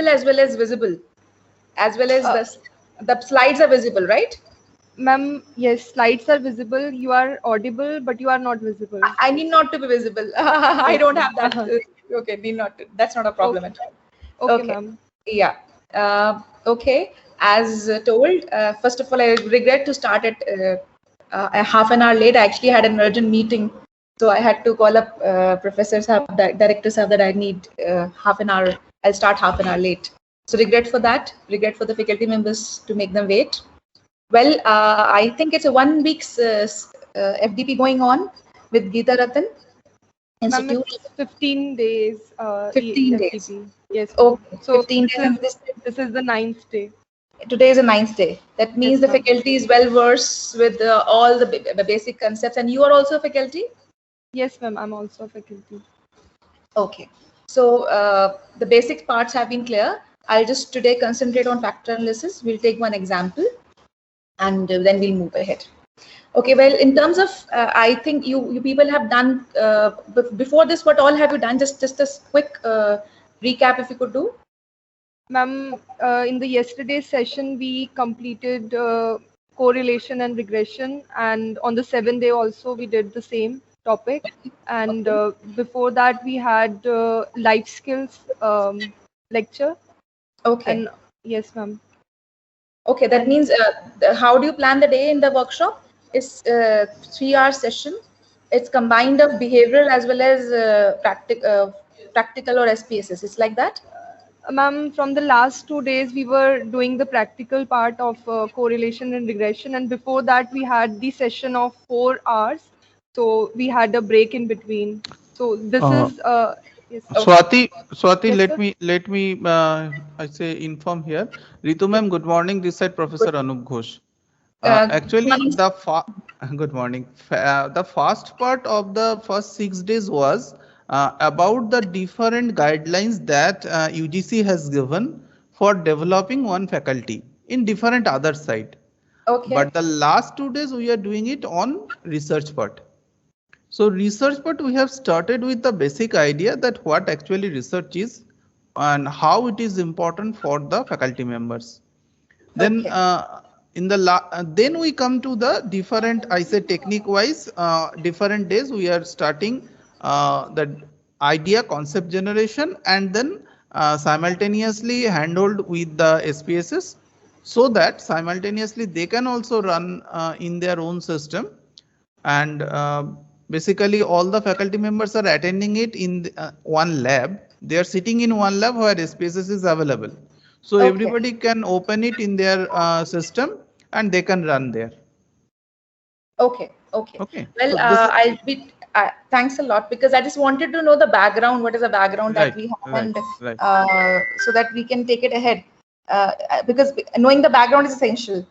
as well as visible, as well as the slides are visible, right? Ma'am, yes, slides are visible. You are audible, but you are not visible. I need not to be visible. I don't have that. Uh-huh. Okay, need not to. That's not a problem Okay, at all. okay, Okay. ma'am. Yeah. Okay. As told, first of all, I regret to start at a half an hour late. I actually had an urgent meeting, so I had to call up Professor Saab, Director Saab, that I need half an hour. I'll start half an hour late. So regret for that. Regret for the faculty members to make them wait. Well, I think it's a 1 week's FDP going on with Geeta Ratan Ma'am, Institute. it's 15 days 15 days. FDP. Yes, ma'am. Okay, So 15 days. And this is the 9th day. today is a 9th day. That means Yes, the ma'am. faculty is well versed with all the basic concepts. And you are also a faculty? Yes, ma'am. I'm also a faculty. Okay. So the basic parts have been clear. I'll just today concentrate on factor analysis. We'll take one example and then we'll move ahead. Okay, well, in terms of, I think you people have done, before this, what all have you done? Just a quick recap if you could do. Ma'am, in the yesterday's session, we completed correlation and regression, and on the 7th day also we did the same topic. And before that, we had life skills lecture. Okay. And yes, ma'am. Okay, that means how do you plan the day in the workshop? It's 3-hour session. It's combined of behavioral as well as practical or SPSS. It's like that? Ma'am, from the last 2 days, we were doing the practical part of correlation and regression, and before that, we had the session of 4 hours. So we had a break in between. So this is yes. Swati, Yes, let sir. me I say inform here. Ritu ma'am, good morning. This side Professor Anup Ghosh. Actually, good morning. The first part of the first 6 days was about the different guidelines that UGC has given for developing one faculty in different other side. Okay. But the last 2 days we are doing it on research part. So research part we have started with the basic idea that what actually research is and how it is important for the faculty members. Then then we come to the different, I say technique wise, different days we are starting the idea concept generation and then simultaneously handled with the SPSS so that simultaneously they can also run in their own system. And basically all the faculty members are attending it in one lab. They are sitting in one lab where SPSS is available. So everybody can open it in their system and they can run there. Okay. Well, So I'll be. Thanks a lot, because I just wanted to know the background. What is the background that we have, and so that we can take it ahead. Because knowing the background is essential.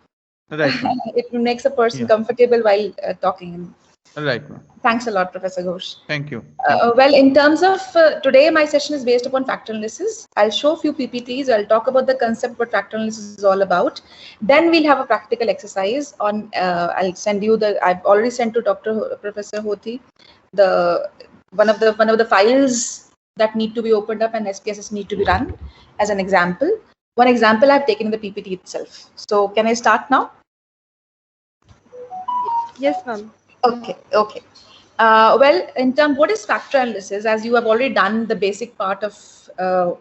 Right. It makes a person comfortable while talking. Right. Thanks a lot, Professor Ghosh. Thank you. Well, in terms of today, my session is based upon factor analysis. I'll show a few PPTs. I'll talk about the concept what factor analysis is all about. Then we'll have a practical exercise on. I'll send you I've already sent to Professor Hoti one of the files that need to be opened up and SPSS need to be run as an example. One example I've taken in the PPT itself. So can I start now? Yes, ma'am. Okay. Well, in terms, what is factor analysis? As you have already done the basic part of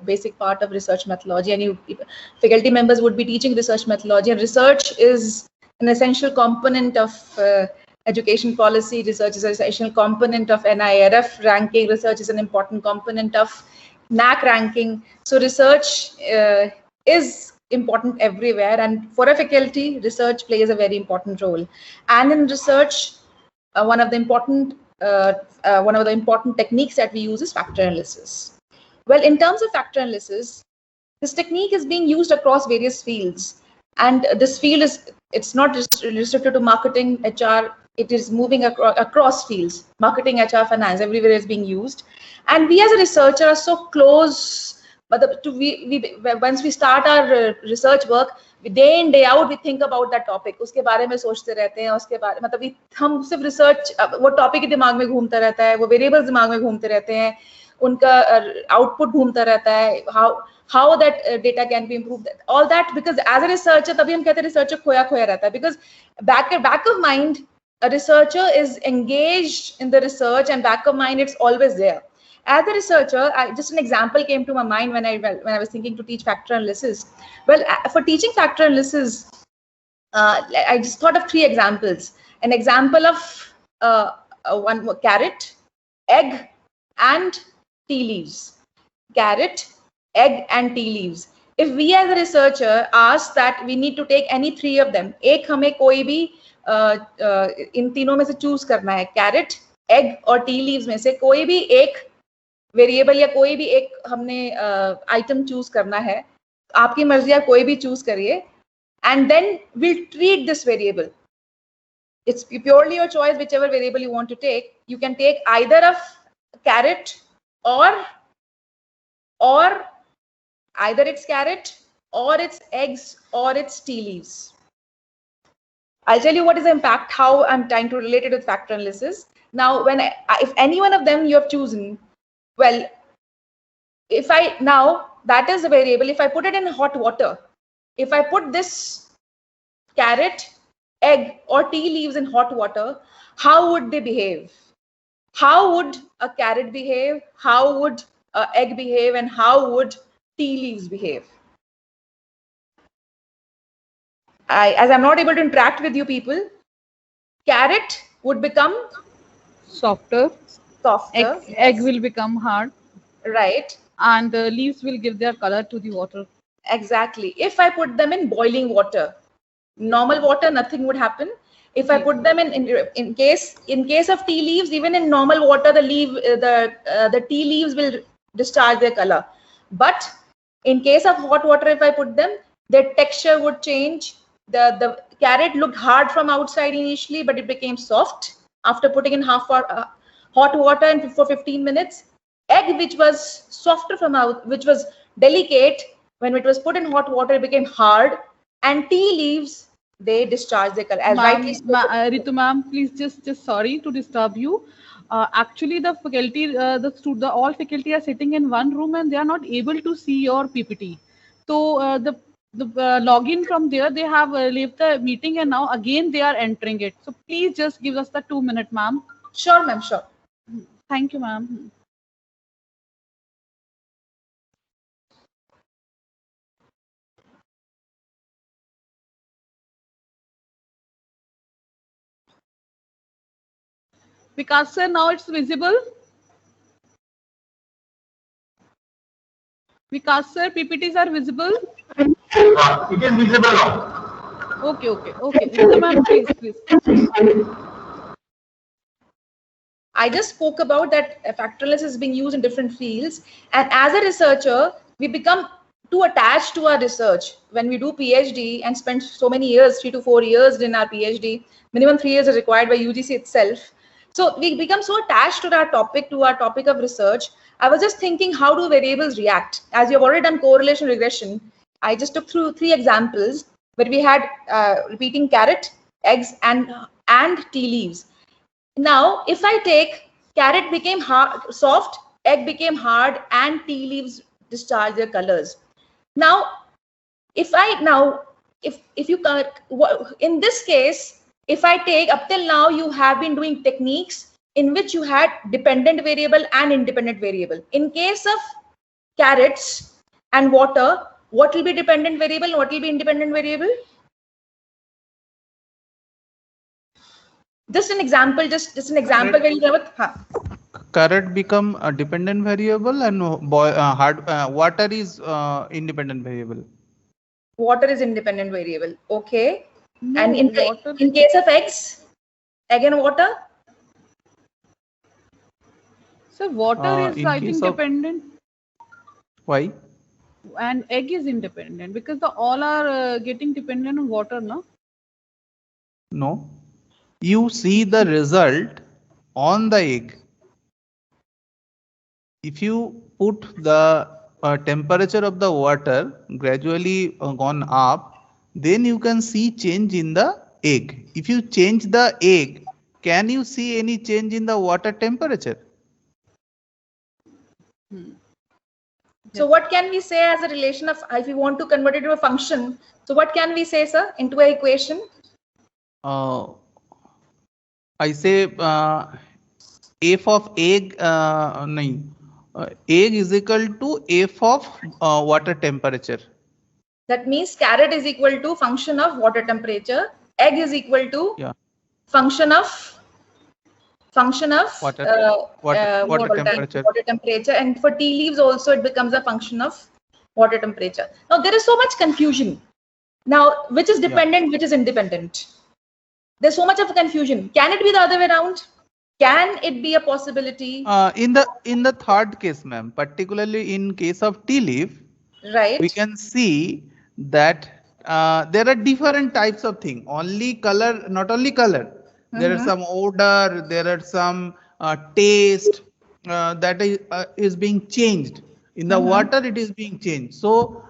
research methodology, and faculty members would be teaching research methodology, and research is an essential component of education policy. Research is an essential component of NIRF ranking. Research is an important component of NAC ranking. So research is important everywhere, and for a faculty, research plays a very important role. And in research, one of the important techniques that we use is factor analysis. Well, in terms of factor analysis, this technique is being used across various fields, and this field it's not just restricted to marketing, HR. It is moving across fields. Marketing, HR, finance, everywhere is being used, and we as a researcher are so close. But once we start our research work, day in day out we think about that topic. उसके बारे में सोचते रहते हैं, उसके बारे मतलब हम सिर्फ रिसर्च, वो टॉपिक दिमाग में घूमता रहता है, वो वेरिएबल्स दिमाग में घूमते रहते हैं, उनका आउटपुट घूमता रहता है, how that data can be improved, all that, because as a researcher, तभी हम कहते हैं researcher खोया खोया रहता है, because back of mind, a researcher is engaged in the research, and back of mind, it's always there. As a researcher, just an example came to my mind when I was thinking to teach factor analysis. Well, for teaching factor analysis, I just thought of 3 examples. An example of one carrot, egg, and tea leaves. Carrot, egg, and tea leaves. If we as a researcher ask that we need to take any 3 of them, एक हमें कोई भी इन तीनों में से choose करना है, carrot, egg और tea leaves में से कोई भी एक वेरिएबल या कोई भी एक हमने आइटम चूज करना है, आपकी मर्जी, आप कोई भी चूज करिए, and then we'll treat this variable. It's purely your choice, whichever variable you want to take. You can take either of carrot or either it's carrot or it's eggs or it's tea leaves. I'll tell you what is the impact, how I'm trying to relate it with factor analysis. Now, if any one of them you have chosen, well, now that is the variable. If I put it in hot water, if I put this carrot, egg, or tea leaves in hot water, how would they behave? How would a carrot behave? How would an egg behave? And how would tea leaves behave? As I'm not able to interact with you people, carrot would become softer. Egg will become hard. Right. And the leaves will give their color to the water. Exactly. If I put them in boiling water, normal water, nothing would happen. If I put them in case of tea leaves, even in normal water, the tea leaves will discharge their color. But in case of hot water, if I put them, their texture would change. The carrot looked hard from outside initially, but it became soft after putting in hot water and for 15 minutes. Egg, which was softer from out, which was delicate, when it was put in hot water, it became hard. And tea leaves, they discharge their color. As rightly spoken. Ritu ma'am, please just sorry to disturb you. Actually, the faculty, all faculty are sitting in one room and they are not able to see your PPT. So the login from there, they have left the meeting and now again they are entering it. So please just give us the 2 minutes, ma'am. Sure, ma'am, sure. Thank you, ma'am. Vikas sir, now it's visible. Vikas sir, PPTs are visible. It is visible now. Okay. So, ma'am, please. I just spoke about that factor analysis is being used in different fields, and as a researcher, we become too attached to our research. When we do PhD and spend so many years, 3 to 4 years in our PhD, minimum 3 years is required by UGC itself. So we become so attached to our topic of research. I was just thinking, how do variables react? As you have already done correlation regression, I just took through 3 examples where we had repeating carrot, eggs, and tea leaves. Now, if I take carrot became soft, egg became hard, and tea leaves discharge their colors. Now, if you in this case, if I take, up till now, you have been doing techniques in which you had dependent variable and independent variable. In case of carrots and water, what will be dependent variable and what will be independent variable? Just an example where you have Carrot become a dependent variable and water is independent variable. Water is independent variable. Okay. No, and in case of eggs, egg and water? So water is, I think, dependent. Why? And egg is independent because all are getting dependent on water, no? No. You see the result on the egg. If you put the temperature of the water gradually gone up, then you can see change in the egg. If you change the egg, can you see any change in the water temperature? So what can we say as a relation of, if we want to convert it to a function, so what can we say, sir, into an equation? I say f of egg, egg is equal to f of water temperature. That means carrot is equal to function of water temperature, egg is equal to function of water temperature. Water temperature, and for tea leaves also it becomes a function of water temperature. Now there is so much confusion. Now which is dependent, which is independent? There's so much of confusion. Can it be the other way around? Can it be a possibility? In the third case, ma'am, particularly in case of tea leaf, right, we can see that there are different types of things. Only color, not only color. There are some odor, there are some taste that is being changed. In the water, it is being changed. So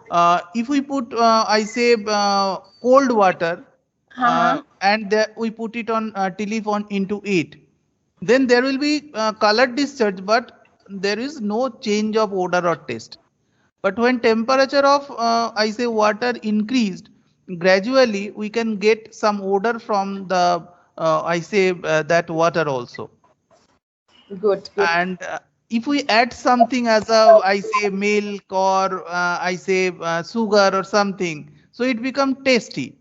if we put, I say, cold water, and we put it on tea leaf into it, then there will be color discharge, but there is no change of odor or taste. But when temperature of I say water increased, gradually we can get some odor from the I say that water also. Good. And if we add something as a I say milk or I say sugar or something, so it becomes tasty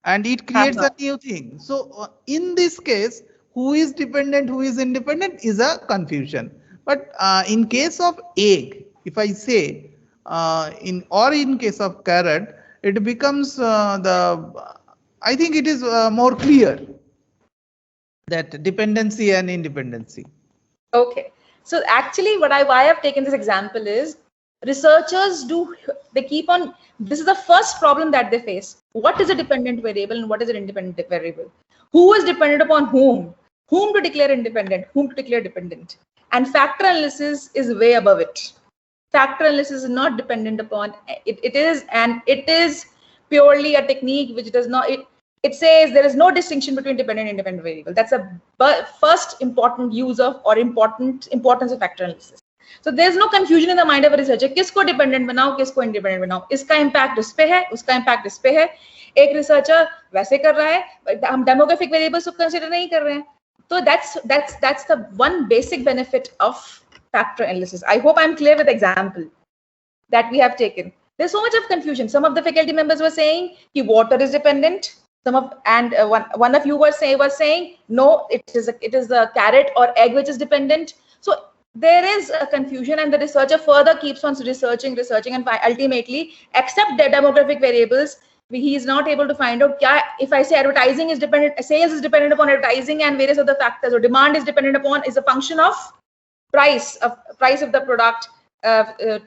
and it creates a new thing. So in this case, who is dependent, who is independent is a confusion. But in case of egg, if I say in case of carrot, it becomes I think it is more clear that dependency and independency. Okay, so actually why I've taken this example is researchers keep on, this is the first problem that they face. What is a dependent variable and what is an independent variable? Who is dependent upon whom? Whom to declare independent, whom to declare dependent? And factor analysis is way above it. Factor analysis is not dependent upon it. It is purely a technique which does not, it says there is no distinction between dependent and independent variable. That's a first important use of or importance of factor analysis. So there's no confusion in the mind of a researcher. किसको dependent बनाओ, किसको independent बनाओ? इसका impact इस पे है, उसका impact इस पे है. एक researcher वैसे कर रहा है, हम demographic variables को consider नहीं कर रहे हैं. So that's the one basic benefit of factor analysis. I hope I'm clear with the example that we have taken. There's so much of confusion. Some of the faculty members were saying that water is dependent. One of you were saying no, it is a carrot or egg which is dependent. So there is a confusion, and the researcher further keeps on researching, and ultimately, except the demographic variables, he is not able to find out if I say advertising is dependent, sales is dependent upon advertising and various other factors, or demand is dependent upon is a function of price of the product,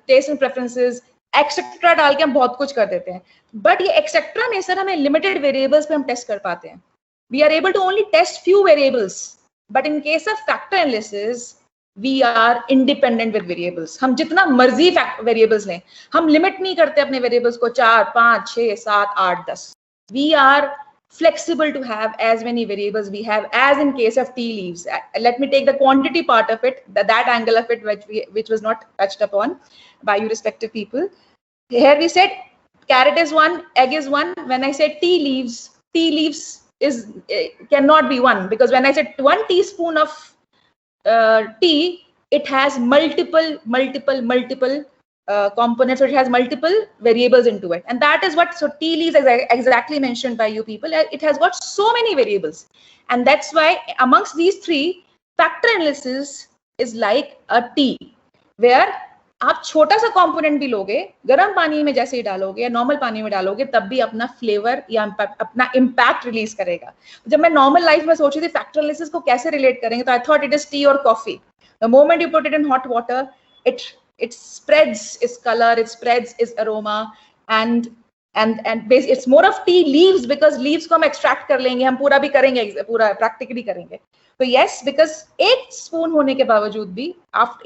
taste and preferences, etcetera डाल के हम बहुत कुछ कर देते हैं. But ये etcetera में सर हमें लिमिटेड वेरिएबल्स पे हम टेस्ट कर पाते हैं. We are able to only test few variables, but in case of factor analysis we are independent with variables. हम जितना मर्जी वेरिएबल्स लें, हम लिमिट नहीं करते अपने वेरिएबल्स को 4, 5, 6, 7, 8, 10. We are flexible to have as many variables we have, as in case of tea leaves. Let me take the quantity part of it, that angle of it which was not touched upon by you respective people. Here we said carrot is 1, egg is 1. When I said tea leaves is cannot be 1, because when I said 1 teaspoon of tea, it has multiple components, so it has multiple variables into it, and that is what, so tea leaves exactly mentioned by you people, it has got so many variables, and that's why amongst these three, factor analysis is like a tea, where आप छोटा सा component भी लोगे, गर्म पानी में जैसे ही डालोगे या नॉर्मल पानी में डालोगे, तब भी अपना फ्लेवर या अपना इम्पैक्ट रिलीज करेगा. जब मैं नॉर्मल लाइफ में सोच रही थी फैक्टर एनालिसिस को कैसे रिलेट करेंगे, तो I thought it is tea और coffee. The moment you put it in hot water, it spreads its color, it spreads its aroma, and it's more of tea leaves, because leaves को हम extract कर लेंगे, हम पूरा भी करेंगे, पूरा practically करेंगे. So yes, because एक spoon होने के बावजूद भी,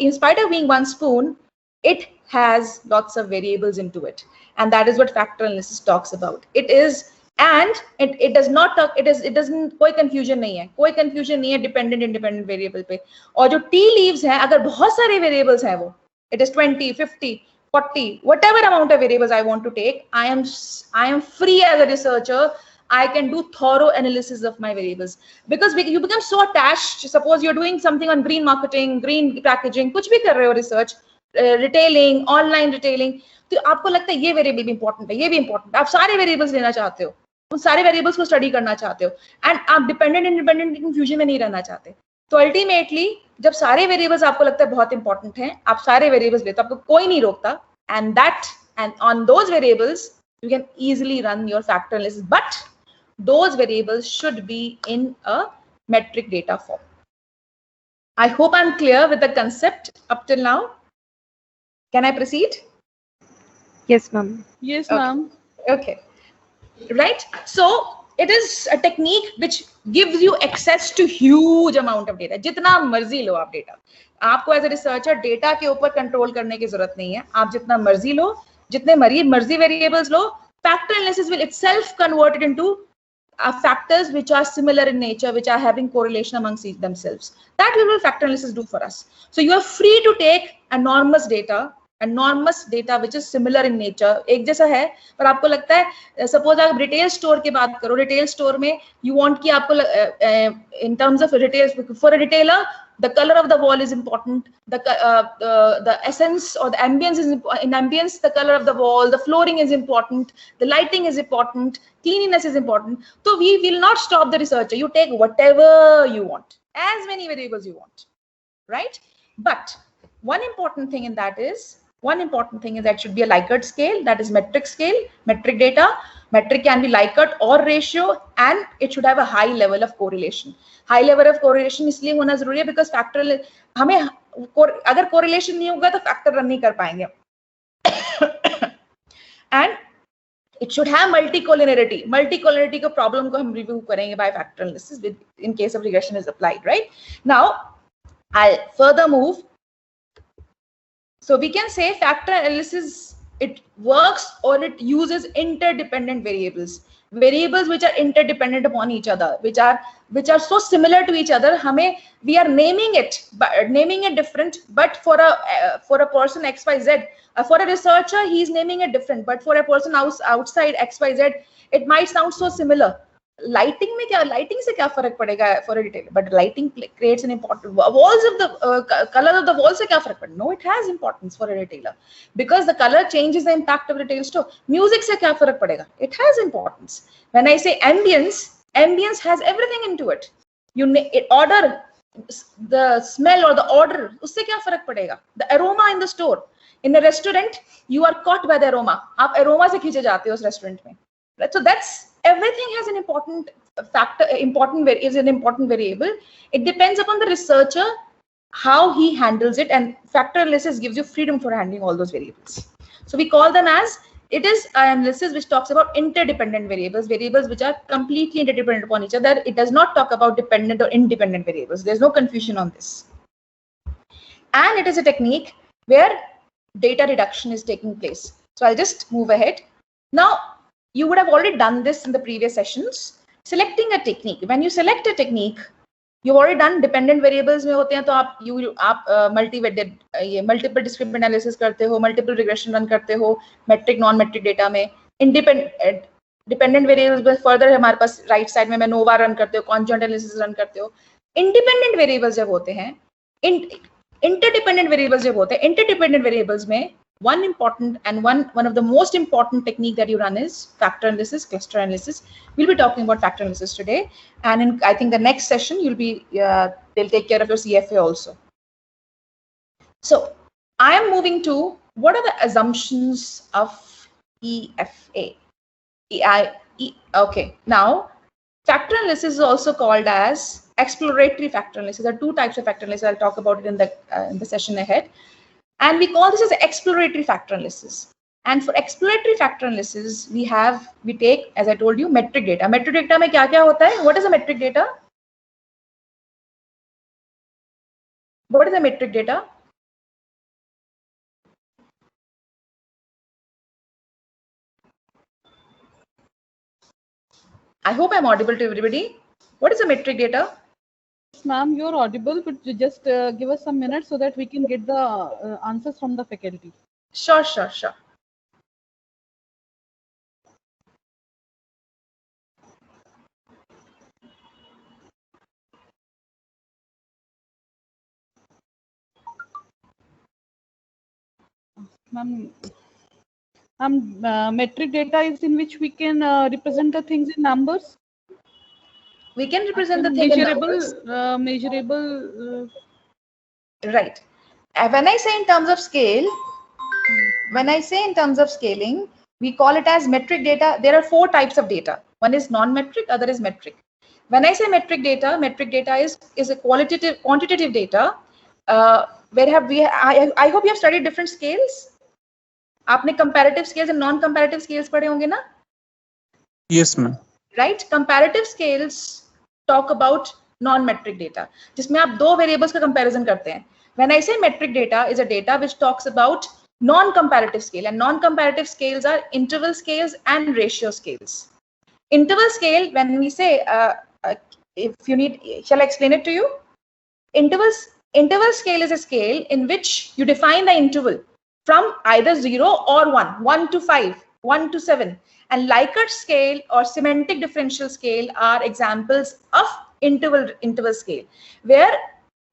in spite of being 1 spoon, it has lots of variables into it, and that is what factor analysis talks about. It is, and it does not talk, it doesn't, कोई confusion नहीं है dependent independent variable पे. और जो tea leaves हैं, अगर बहुत सारे variables हैं वो, it is 20, 50, 40, whatever amount of variables I want to take, I am free as a researcher. I can do thorough analysis of my variables, because you become so attached. Suppose you're doing something on green marketing, green packaging, कुछ भी कर रहे हो research, retailing, online retailing, तो आपको लगता है ये variable भी important है, ये भी important है, आप सारे variables लेना चाहते हो, उन सारे variables को study करना चाहते हो, and आप dependent independent confusion में नहीं रहना चाहते. तो अल्टीमेटली जब सारे वेरिएबल्स आपको लगता है बहुत इंपॉर्टेंट हैं, आप सारे वेरिएबल्स लेते हो, आपको कोई नहीं रोकता, and on those variables you can easily run your factor analysis, but those variables should be in a metric data form. I hope I'm clear with the concept up till now. Can I proceed? Yes, ma'am. Yes, ma'am. Okay. Right. So it is a technique which gives you access to huge amount of data. जितना मर्जी लो आप data. आपको as a researcher data के ऊपर control करने की जरूरत नहीं है. आप जितना मर्जी लो, जितने मर्जी variables low, factor analysis will itself convert it into factors which are similar in nature, which are having correlation amongst themselves. That will factor analysis do for us. So you are free to take enormous data which is similar in nature, एक जैसा है, पर आपको लगता है, suppose आप retail store की बात करो, retail store में you want कि आपको in terms of retail, for a retailer the color of the wall is important, the essence or the ambience is in ambience, the color of the wall, the flooring is important, the lighting is important, cleanliness is important. So we will not stop the researcher. You take whatever you want, as many variables you want, right? But one important thing that should be a Likert scale, that is metric scale, metric data. Metric can be Likert or ratio, and it should have a high level of correlation. High level of correlation इसलिए होना जरूरी है because factor हमें अगर correlation नहीं होगा तो factor run नहीं कर पाएंगे. And it should have multicollinearity. Multicollinearity का problem को हम review करेंगे by factor analysis with in case of regression is applied, right? Now I'll further move. So we can say factor analysis, it works or it uses interdependent variables which are interdependent upon each other, which are so similar to each other. We are naming it different, but for a person XYZ, for a researcher he is naming it different, but for a person outside XYZ it might sound so similar. Lighting से क्या फर्क पड़ेगा for a retailer? But lighting creates an important walls of the color of the walls से क्या फर्क पड़ेगा? No, it has importance for a retailer because the color changes the impact of retail store. Music से क्या फर्क पड़ेगा? It has importance. When I say ambience has everything into it. Order, the smell or the order, उससे क्या फर्क पड़ेगा? The aroma in the store. In a restaurant, you are caught by the aroma. आप aroma से खींचे जाते हो उस restaurant में. Right? So that's everything has an important factor, is an important variable. It depends upon the researcher how he handles it, and factor analysis gives you freedom for handling all those variables. So we call them as, it is an analysis which talks about interdependent variables which are completely interdependent upon each other. It does not talk about dependent or independent variables. There's no confusion on this. And it is a technique where data reduction is taking place. So I'll just move ahead. Now, you would have already done this in the previous sessions. Selecting a technique. When you select a technique, you've already done dependent variables में होते हैं तो आप multiple discrete analysis करते हो, multiple regression run करते हो, metric non-metric data में. Dependent variables में further हमारे पास right side में ANOVA run करते हो, conjoint analysis run करते हो. Independent variables जब होते हैं, interdependent variables जब होते हैं, interdependent variables में one important and one of the most important technique that you run is factor analysis, cluster analysis. We'll be talking about factor analysis today, and in I think the next session you'll be they'll take care of your CFA also. So I am moving to what are the assumptions of EFA. Okay, now factor analysis is also called as exploratory factor analysis. There are two types of factor analysis. I'll talk about it in the session ahead. And we call this as exploratory factor analysis. And for exploratory factor analysis, we take, as I told you, metric data. Metric data में क्या-क्या होता है? What is a metric data? What is a metric data? I hope I'm audible to everybody. What is a metric data? Ma'am, you're audible, but just give us some minutes so that we can get the answers from the faculty. Sure, sure, sure. Metric data is in which we can represent the things in numbers. We can represent the thing in numbers. Measurable. Right. When I say in terms of scale, when I say in terms of scaling, we call it as metric data. There are 4 types of data. One is non-metric, other is metric. When I say metric data is a quantitative data. I hope you have studied different scales. आपने comparative scales and non-comparative scales पढ़े होंगे ना? Yes, ma'am. Right? Comparative scales talk about non-metric data, जिसमें आप 2 variables का comparison करते हैं. When I say metric data is a data which talks about non-comparative scale, and non-comparative scales are interval scales and ratio scales. Interval scale, when we say, if you need, shall I explain it to you? Interval scale is a scale in which you define the interval from either 0 or 1, 1 to 5, 1 to 7. And Likert scale or semantic differential scale are examples of interval scale, where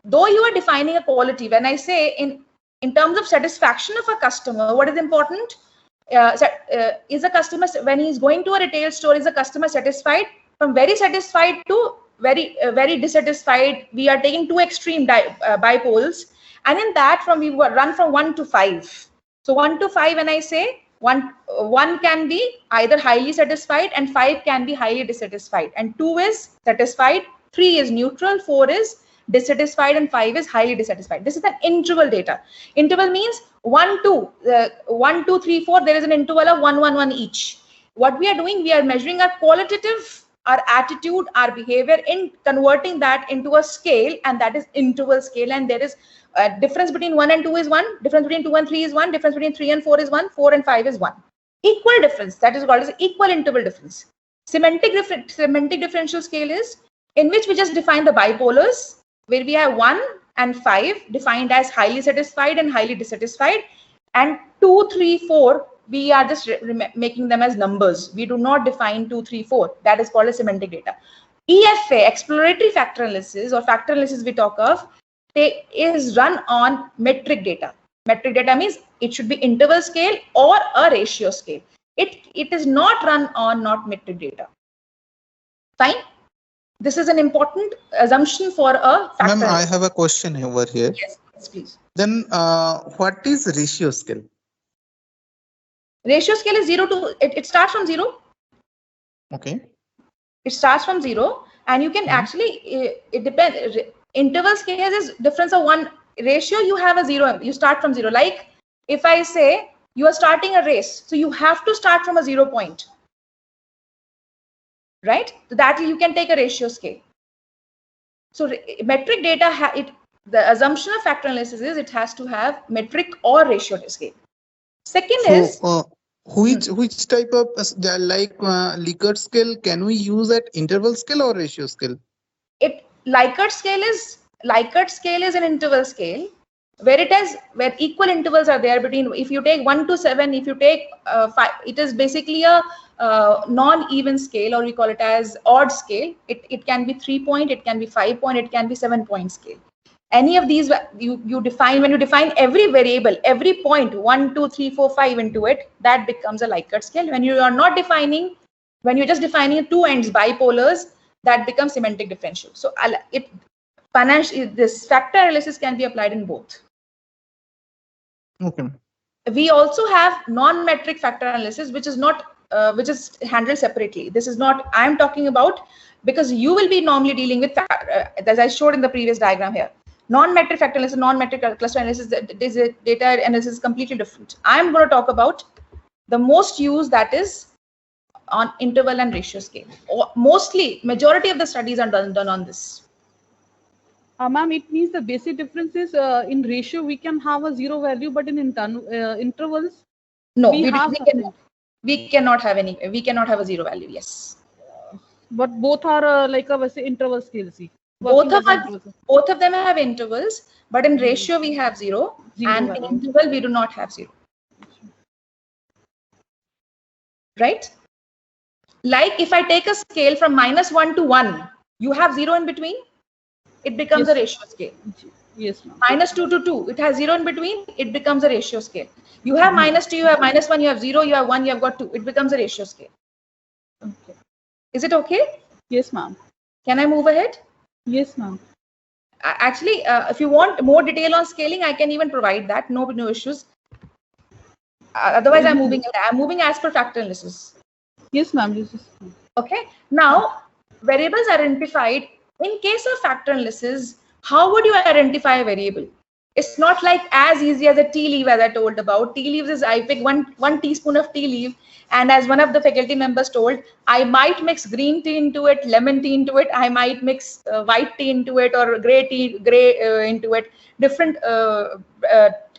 though you are defining a quality, when I say in terms of satisfaction of a customer, what is important? Is a customer, when he is going to a retail store, is a customer satisfied? From very satisfied to very dissatisfied, we are taking 2 extreme bipoles, and in that we run from 1 to 5. So 1 to 5, when I say 1 can be either highly satisfied and 5 can be highly dissatisfied, and 2 is satisfied, 3 is neutral, 4 is dissatisfied, and 5 is highly dissatisfied. This is an interval data. Interval means 1, 2, 1, 2, 3, 4. There is an interval of 1, 1, 1 each. What we are doing, we are measuring our qualitative, our attitude, our behavior, in converting that into a scale, and that is interval scale. And there is a difference between 1 and 2 is 1, difference between 2 and 3 is 1, difference between 3 and 4 is 1, 4 and 5 is 1. Equal difference, that is called as equal interval difference. Semantic differential scale is in which we just define the bipolars, where we have 1 and 5 defined as highly satisfied and highly dissatisfied, and 2, 3, 4, we are just making them as numbers. We do not define 2, 3, 4. That is called a semantic data. EFA, exploratory factor analysis, or factor analysis we talk of, is run on metric data. Metric data means it should be interval scale or a ratio scale. It is not run on not metric data. Fine. This is an important assumption for a factor. Ma'am, I have a question over here. Yes, please. Then what is ratio scale? Ratio scale is 0 to, it starts from 0. Okay. It starts from 0, and you can actually, it depends. Interval scale is difference of 1. Ratio, you have a 0, you start from 0. Like if I say you are starting a race, so you have to start from a 0 point. Right? So that you can take a ratio scale. So metric data, the assumption of factor analysis is it has to have metric or ratio scale. Second is which type of Likert scale can we use at interval scale or ratio scale? Likert scale is an interval scale where equal intervals are there between, if you take 1 to 7, if you take 5, it is basically a non-even scale, or we call it as odd scale. It can be 3 point, it can be 5 point, it can be 7 point scale. Any of these you define, when you define every variable, every point 1, 2, 3, 4, 5 into it, that becomes a Likert scale. When you are not defining, when you're just defining 2 ends, bipolars, that becomes semantic differential. So this factor analysis can be applied in both. Okay. We also have non-metric factor analysis, which is not which is handled separately. This is not I am talking about, because you will be normally dealing with, as I showed in the previous diagram here. Non-metric factor analysis, non-metric cluster analysis, data analysis is completely different. I am going to talk about the most used, that is on interval and ratio scale. Mostly, majority of the studies are done on this. Ma'am, it means the basic difference is in ratio we can have a 0 value, but in intervals, no, we cannot have any. We cannot have a 0 value. Yes. But both are like a interval scales. Both of them have intervals, but in ratio we have 0, and in interval we do not have 0. right? Like if I take a scale from -1 to 1, you have 0 in between, it becomes Yes. a ratio scale. Yes, ma'am. -2 to 2, it has 0 in between, it becomes a ratio scale. You have -2, you have -1, you have 0, you have 1, you have got 2, it becomes a ratio scale. Okay. Is it okay? Yes, ma'am. Can I move ahead? Yes, ma'am. Actually, if you want more detail on scaling, I can even provide that. No issues. Otherwise, I'm moving as per factor analysis. Yes, ma'am. This is Okay. Now, variables identified. In case of factor analysis, how would you identify a variable? It's not like as easy as a tea leaf, as I told about. Tea leaves is I pick one teaspoon of tea leaf, and as one of the faculty members told, I might mix green tea into it, lemon tea into it, I might mix white tea into it, or gray into it, different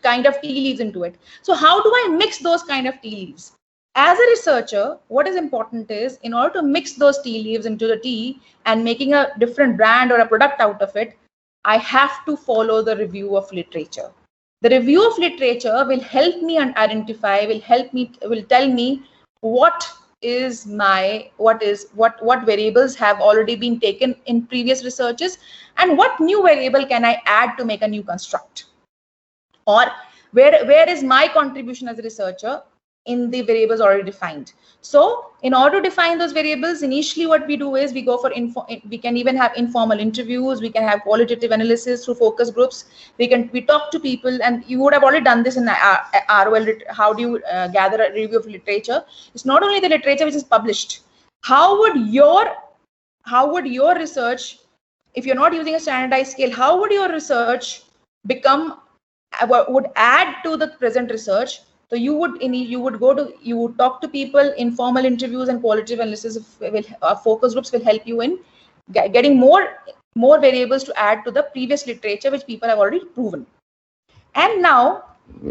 kind of tea leaves into it. So how do I mix those kind of tea leaves? As a researcher, what is important is, in order to mix those tea leaves into the tea and making a different brand or a product out of it, I have to follow the review of literature. The review of literature will help me identify, will tell me what variables have already been taken in previous researches, and what new variable can I add to make a new construct, or where is my contribution as a researcher in the variables already defined. So in order to define those variables, initially what we do is we go for we can even have informal interviews, we can have qualitative analysis through focus groups, we talk to people, and you would have already done this in ROL. How do you gather a review of literature? It's not only the literature which is published. How would your research, if you're not using a standardized scale, how would your research would add to the present research? So you would talk to people, informal interviews and qualitative analysis focus groups will help you in getting more variables to add to the previous literature which people have already proven. And now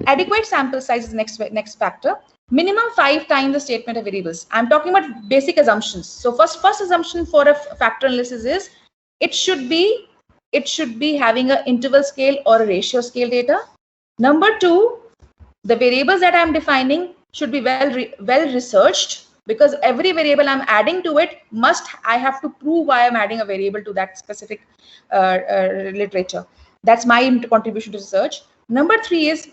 adequate sample size is the next factor. Minimum 5 times the statement of variables. I'm talking about basic assumptions. So first assumption for a factor analysis is it should be having an interval scale or a ratio scale data. Number 2, the variables that I'm defining should be well researched, because every variable I'm adding to it I have to prove why I'm adding a variable to that specific literature. That's my contribution to research. Number 3 is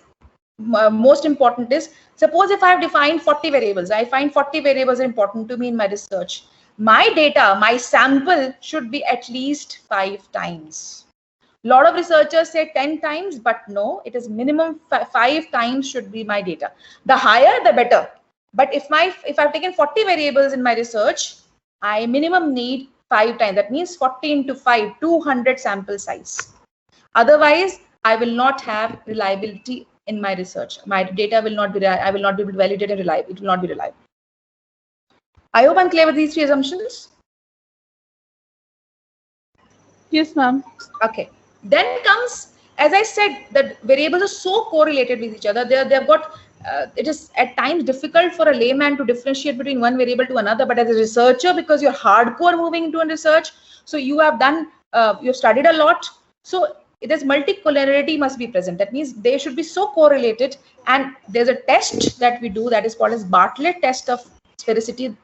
most important is, suppose if I've defined 40 variables, I find 40 variables are important to me in my research. My data, my sample should be at least 5 times. A lot of researchers say 10 times, but no, it is minimum 5 times should be my data. The higher, the better. But if I've taken 40 variables in my research, I minimum need 5 times. That means 40 into 5, 200 sample size. Otherwise, I will not have reliability in my research. My data will not be, I will not be able to validate and reliable. It will not be reliable. I hope I'm clear with these 3 assumptions. Yes, ma'am. Okay. Then comes, as I said, that variables are so correlated with each other. They've got, it is at times difficult for a layman to differentiate between one variable to another. But as a researcher, because you're hardcore moving into a research, so you have done, you've studied a lot. So there's multicolority must be present. That means they should be so correlated. And there's a test that we do that is called as Bartlett test of sphericity.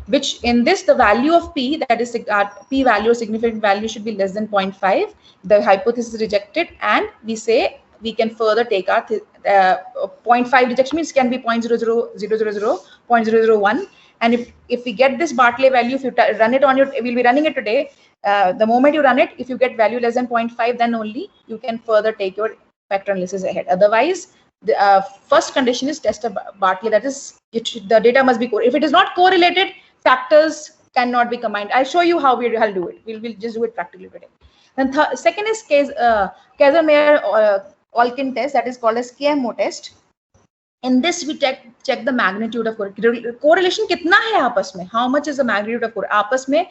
Which in this, the value of P, that is P value or significant value, should be less than 0.5. The hypothesis is rejected, and we say we can further take our 0.5 rejection means can be 0.00000, 0.001. And if we get this Bartlett value, if you run it on your, we'll be running it today. The moment you run it, if you get value less than 0.5, then only you can further take your factor analysis ahead. Otherwise, the first condition is test of Bartlett. That is, the data must be if it is not correlated, factors cannot be combined. I'll show you how we'll do it. We'll just do it practically today. Then second is Kaiser-Meyer-Olkin test, that is called as KMO test. In this, we check the magnitude of correlation. Kitna hai aapas mein? How much is the magnitude of aapas mein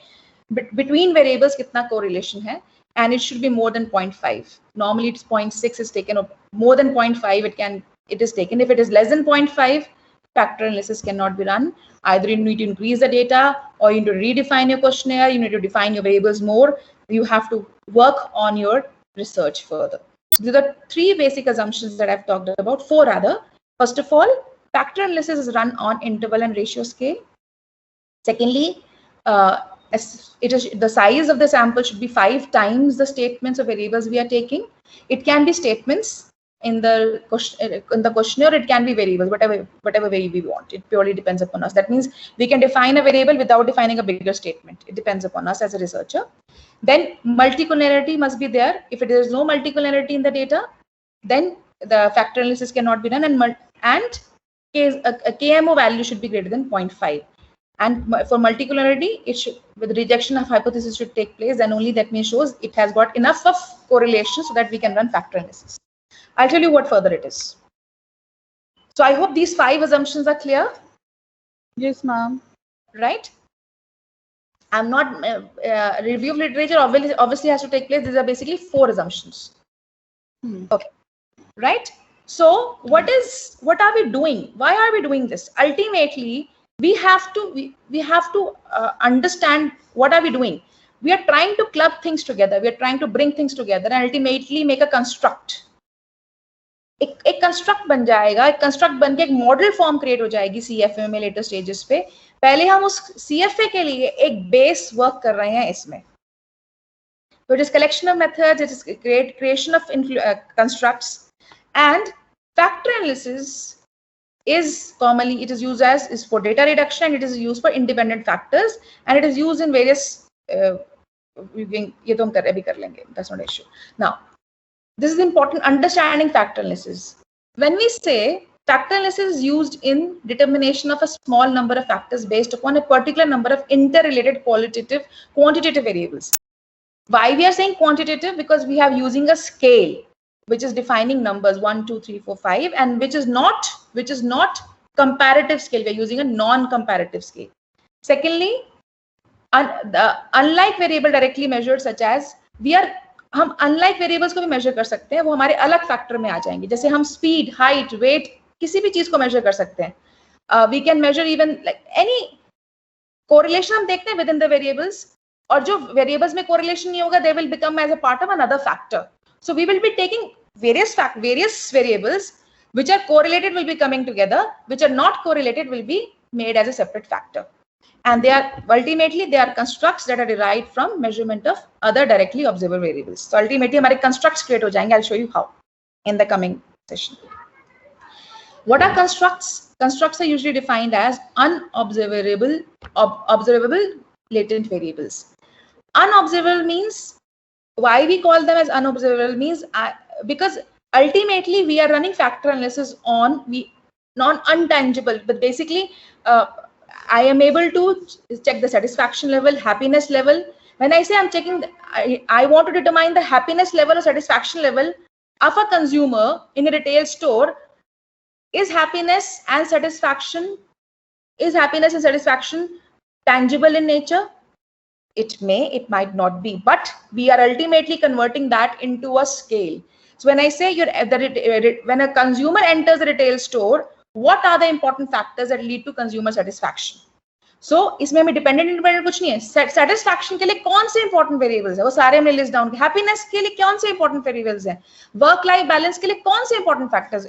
between variables? Kitna correlation hai? And it should be more than 0.5. Normally, it's 0.6 is taken. Or more than 0.5, it is taken. If it is less than 0.5, factor analysis cannot be run. Either you need to increase the data, or you need to redefine your questionnaire, you need to define your variables more. You have to work on your research further. These are 3 basic assumptions that I've talked about, 4 rather. First of all, factor analysis is run on interval and ratio scale. Secondly, the size of the sample should be 5 times the statements of variables we are taking. It can be statements in the questionnaire, it can be variables, whatever way we want. It purely depends upon us. That means we can define a variable without defining a bigger statement. It depends upon us as a researcher. Then multicollinearity must be there. If there is no multicollinearity in the data, then the factor analysis cannot be done, and a KMO value should be greater than 0.5. And for multicollinearity, it should, with rejection of hypothesis should take place, and only that means shows it has got enough of correlation so that we can run factor analysis. I'll tell you what further it is. So I hope these 5 assumptions are clear. Yes, ma'am. Right? I'm not review of literature obviously has to take place. These are basically 4 assumptions. Okay, right? So what are we doing? Why are we doing this? Ultimately, we have to understand what are we doing. We are trying to club things together. We are trying to bring things together and ultimately make a construct. एक construct बन जाएगा, एक construct बन के एक model form create हो जाएगी CFA में लेटर स्टेजेस पे. पहले हम उस सीएफए के लिए एक बेस वर्क कर रहे हैं इसमें. So it is collection of methods, it is creation of constructs, and factor analysis is commonly used as for data reduction, and it is used for independent factors, and it is used in various. ये तो हम अभी कर लेंगे. That's not an issue. Now, this is important, understanding factor analysis. When we say factor analysis is used in determination of a small number of factors based upon a particular number of interrelated quantitative variables. Why we are saying quantitative? Because we have using a scale which is defining numbers 1, 2, 3, 4, 5, and which is not comparative scale. We are using a non-comparative scale. Secondly, unlike variable directly measured, such as हम unlike variables को भी major कर सकते हैं, वो हमारे अलग factor में आ जाएंगे. जैसे हम स्पीड, हाइट, वेट, किसी भी चीज को मेजर कर सकते हैं. We can measure even like any correlation हम देखते हैं विद इन द वेरिएबल्स, और जो वेरिएबल्स में कोरिलेशन नहीं होगा, they will become as a part of another factor. So we will be taking various variables which are correlated will be coming together, which are not correlated will be made as a separate factor. And they are constructs that are derived from measurement of other directly observable variables. So ultimately हमारे constructs create हो जाएंगे. I'll show you how in the coming session. What are constructs? Constructs are usually defined as observable latent variables. Unobservable means, why we call them as unobservable means because ultimately we are running factor analysis on non-untangible, but basically I am able to check the satisfaction level, happiness level. When I say I'm checking, I want to determine the happiness level or satisfaction level of a consumer in a retail store. Is happiness and satisfaction tangible in nature? It may, it might not be, but we are ultimately converting that into a scale. So when I say when a consumer enters a retail store, what are the important factors that lead to consumer satisfaction? So इसमें हमें independent कुछ नहीं है. Satisfaction के लिए कौन से important variables है, वो सारे हमने list down. Happiness के लिए कौन से important variables हैं, work life balance के लिए कौन से important factors,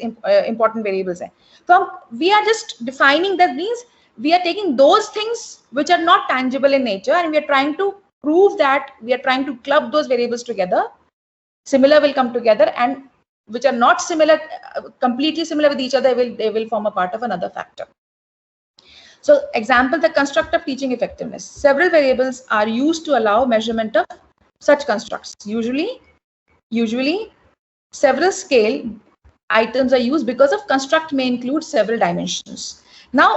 important variables हैं. So we are just defining that, means we are taking those things which are not tangible in nature, and we are trying to prove that we are trying to club those variables together. Similar will come together, and which are not similar, completely similar with each other, they will form a part of another factor. So example, the construct of teaching effectiveness. Several variables are used to allow measurement of such constructs. Usually several scale items are used because of construct may include several dimensions. Now,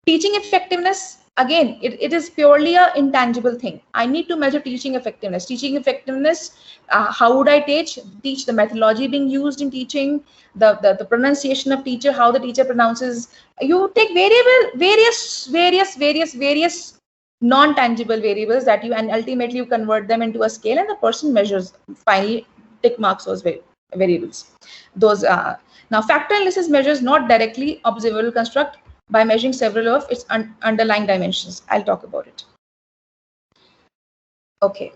teaching effectiveness, again, it is purely an intangible thing. I need to measure teaching effectiveness. Teaching effectiveness, how would I teach the methodology being used in teaching, the pronunciation of teacher, how the teacher pronounces. You take various non-tangible variables that you, and ultimately you convert them into a scale, and the person measures, finally tick marks those variables. Those now factor analysis measures not directly observable construct by measuring several of its underlying dimensions. I'll talk about it. Okay.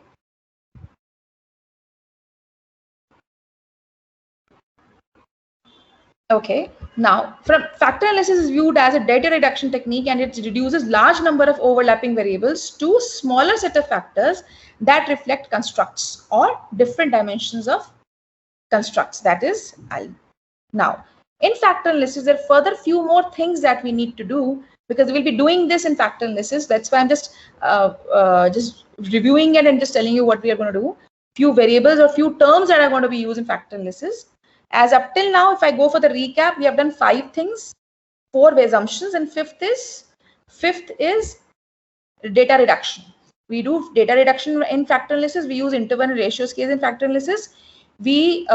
Okay. Now, from factor analysis is viewed as a data reduction technique, and it reduces large number of overlapping variables to smaller set of factors that reflect constructs or different dimensions of constructs. That is, now in factor analysis, there are further few more things that we need to do, because we'll be doing this in factor analysis. That's why I'm just reviewing it and just telling you what we are going to do. Few variables or few terms that are going to be used in factor analysis. As up till now, if I go for the recap, we have done 5 things, 4 assumptions, and fifth is data reduction. We do data reduction in factor analysis. We use interval and ratio scales in factor analysis. We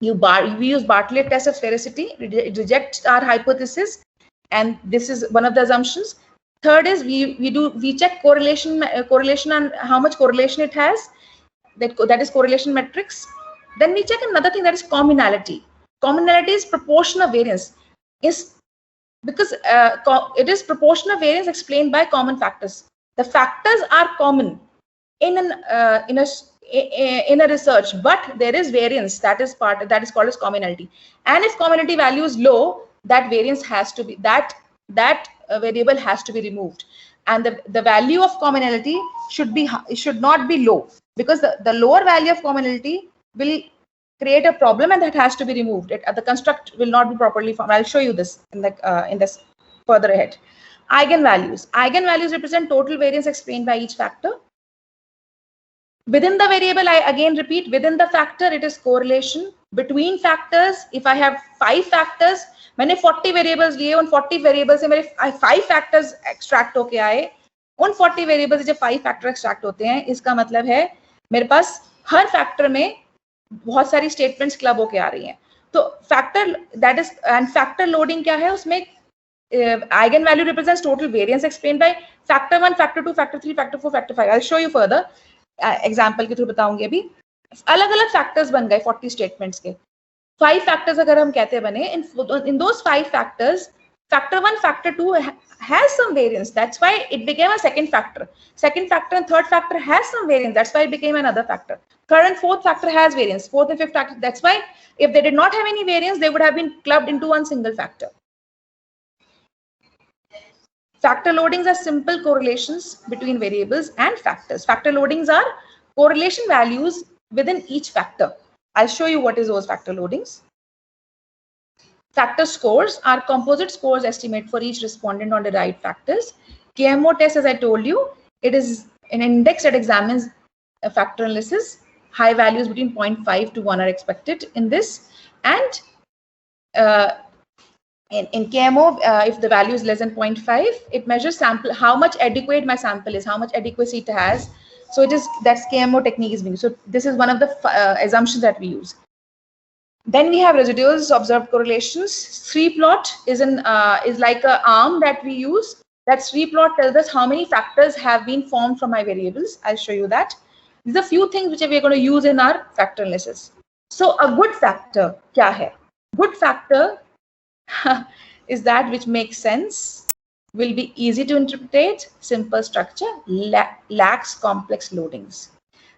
use Bartlett test of sphericity. It rejects our hypothesis, and this is one of the assumptions. Third is we check correlation and how much correlation it has. That is correlation metrics. Then we check another thing, that is commonality. Commonality is proportion of variance. Because it is proportion of variance explained by common factors. The factors are common in a research, but there is variance that is called as commonality. And if commonality value is low, that variance has to be that variable has to be removed. And the value of commonality should not be low, because the lower value of commonality will create a problem, and that has to be removed. The construct will not be properly formed. I'll show you this in this further ahead. Eigenvalues. Eigenvalues represent total variance explained by each factor. Within the variable, I again repeat, within the factor, it is correlation. Between factors, if I have 5 factors, मैंने 40 variables लिए, उन 40 variables से मेरे 5 factors extract होके आए, उन 40 variables से जब 5 factor extract होते हैं, इसका मतलब है मेरे पास हर factor में बहुत सारी statements club होके आ रही हैं. तो factor that is, and factor loading क्या है, उसमें eigenvalue represents total variance explained by factor 1, factor 2, factor 3, factor 4, factor 5. I'll show you further. Example के थ्रू बताऊंगी. अभी अलग अलग फैक्टर्स बन गए 40 स्टेटमेंट्स के. 5 फैक्टर्स अगर हम कहते बने, इन दोस 5 factors, factor 1, factor 2 has some variance. That's why it became a second factor. Second factor and third factor has some variance. That's why it became another factor. Third and fourth factor has variance. Fourth and fifth factor. That's why if they did not have any variance, they would have been clubbed into one single factor. Factor loadings are simple correlations between variables and factors. Factor loadings are correlation values within each factor. I'll show you what is those factor loadings. Factor scores are composite scores estimate for each respondent on derived factors. KMO test, as I told you, it is an index that examines a factor analysis. High values between 0.5 to 1 are expected in this. And in KMO, if the value is less than 0.5, it measures sample, how much adequate my sample is, how much adequacy it has. So it is, that's KMO technique is being used. So this is one of the assumptions that we use. Then we have residuals, observed correlations. 3-plot is like an arm that we use. That 3-plot tells us how many factors have been formed from my variables. I'll show you that. These are a few things which we are going to use in our factor analysis. So a good factor, kya hai? Good factor is that which makes sense, will be easy to interpret, simple structure, lacks complex loadings.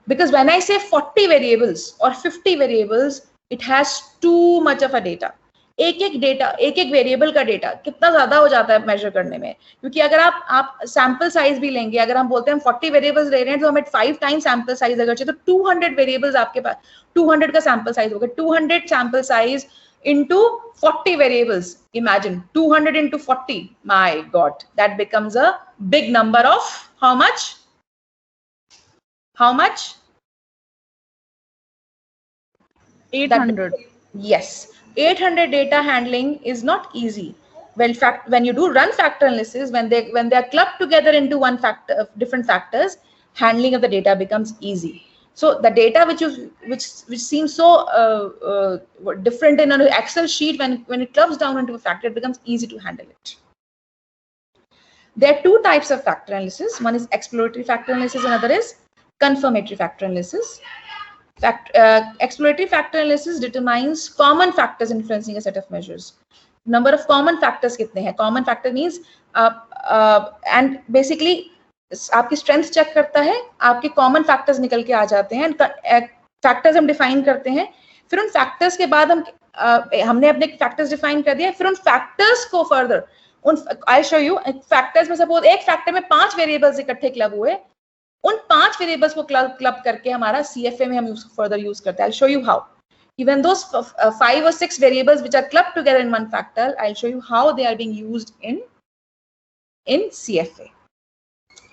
Because when I say 40 variables or 50 variables, it has too much of a data. एक variable का data कितना ज्यादा हो जाता है major करने में, क्योंकि अगर आप सैंपल साइज भी लेंगे, अगर हम बोलते हैं 40 वेरिएबल्स ले रहे हैं तो हमें 5 टाइम्स सैंपल साइज अगर चाहिए तो 200 वेरिएबल्स आपके पास, 200 का सैंपल साइज होगा. 200 sample size into 40 variables. Imagine 200 into 40. My God, that becomes a big number of how much? How much? 800. Yes, 800 data handling is not easy. Well, when you do run factor analysis, when they are clubbed together into one factor, different factors, handling of the data becomes easy. So the data which seems so different in an Excel sheet, when it clubs down into a factor, it becomes easy to handle it. There are 2 types of factor analysis. One is exploratory factor analysis, another is confirmatory factor analysis. Exploratory factor analysis determines common factors influencing a set of measures. Number of common factors कितने हैं? Common factor means and basically आपकी strength check करता है, आपके common factors निकल के आ जाते हैं, फैक्टर्स हम डिफाइन करते हैं, फिर उन फैक्टर्स के बाद हम हमने अपने फैक्टर्स डिफाइन कर दिया, फिर उन फैक्टर्स को further I show you factors में सपोज एक फैक्टर में 5 वेरिएबल्स इकट्ठे क्लब हुए, उन 5 वेरिएबल्स को क्लब करके हमारा CFA में हम फर्दर यूज करते हैं. I'll show you how. Even those 5 or 6 variables which are clubbed together in one factor, I'll show you how they are being used in CFA.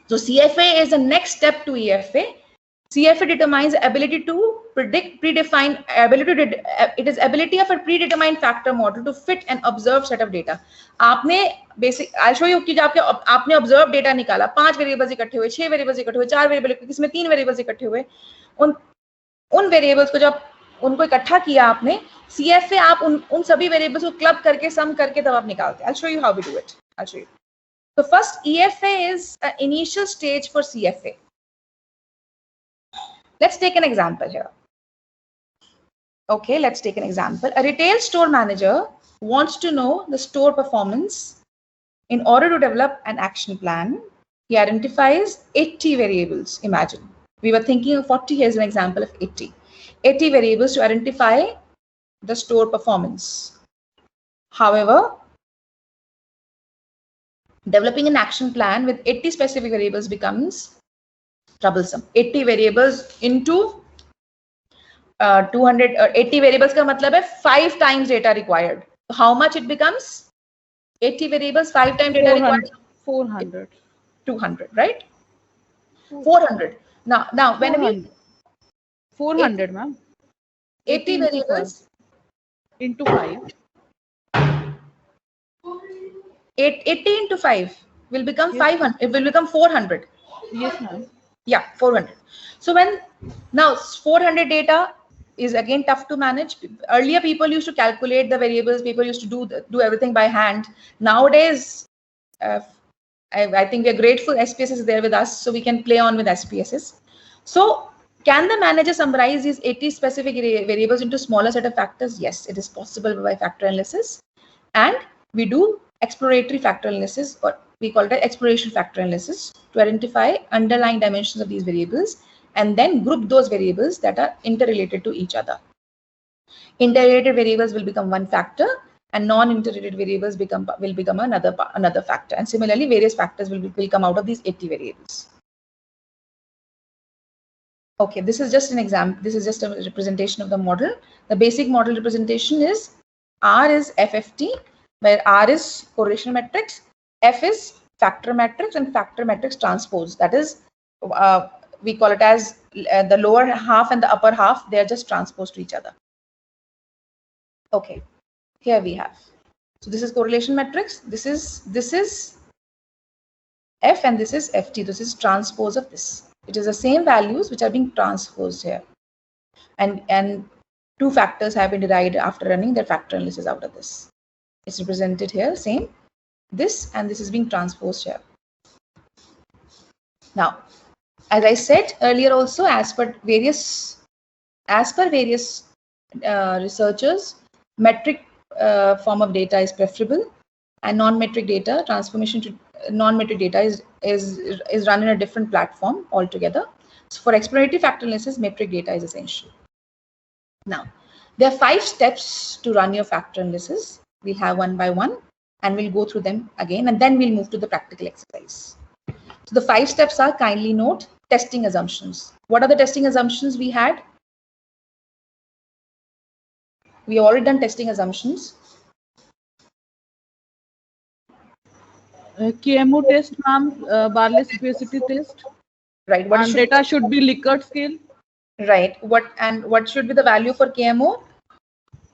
So CFA is the next step to EFA. CFA determines ability to predict predefined it is ability of a predetermined factor model to fit an observed set of data. आपने basic I'll show you कि आपने observed data निकाला, 5 variables इकट्ठे हुए, 6 variables इकट्ठे हुए, 4 variables, किसमें 3 variables इकट्ठे हुए, उन variables को जब उनको इकट्ठा किया आपने, CFA आप उन सभी variables को club करके sum करके तब आप निकालते हैं. I'll show you how we do it. I'll show you. So first, EFA is an initial stage for CFA. Let's take an example here. Okay, let's take an example. A retail store manager wants to know the store performance. In order to develop an action plan, he identifies 80 variables. Imagine, we were thinking of 40, here's an example of 80. 80 variables to identify the store performance. However, developing an action plan with 80 specific variables becomes troublesome. 80 variables into 200 80 variables का मतलब है 5 times data required. So how much it becomes? 80 variables, 5 times data required. 400. 200, right? 400. Now when we 400, ma'am. 80 variables into 5. 80 into 5 will become 500. It will become 400. Yes, ma'am. Yeah, 400. So now 400 data is again tough to manage. Earlier people used to calculate the variables. People used to do everything by hand. Nowadays, I think we are grateful SPSS is there with us, so we can play on with SPSS. So can the manager summarize these 80 specific variables into smaller set of factors? Yes, it is possible by factor analysis. And we do exploratory factor analysis, or we call it exploration factor analysis, to identify underlying dimensions of these variables and then group those variables that are interrelated to each other. Interrelated variables will become one factor and non-interrelated variables will become another factor. And similarly, various factors will come out of these 80 variables. Okay, this is just an example. This is just a representation of the model. The basic model representation is R is FFT, where R is correlation matrix, F is factor matrix, and factor matrix transpose. That is, we call it as the lower half and the upper half. They are just transposed to each other. Okay, here we have. So this is correlation matrix. This is F and this is FT. This is transpose of this. It is the same values which are being transposed here, and two factors have been derived after running their factor analysis out of this. It's represented here, same. This and this is being transposed here. Now, as I said earlier also, as per various researchers, metric form of data is preferable, and non-metric data transformation to non-metric data is run in a different platform altogether. So for exploratory factor analysis, metric data is essential. Now, there are 5 steps to run your factor analysis. We'll have one by one and we'll go through them again, and then we'll move to the practical exercise. So the 5 steps are, kindly note, testing assumptions. What are the testing assumptions we had? We have already done testing assumptions. KMO test, ma'am, Barley scarcity test. Right. And data should be Likert scale. Right. What should be the value for KMO?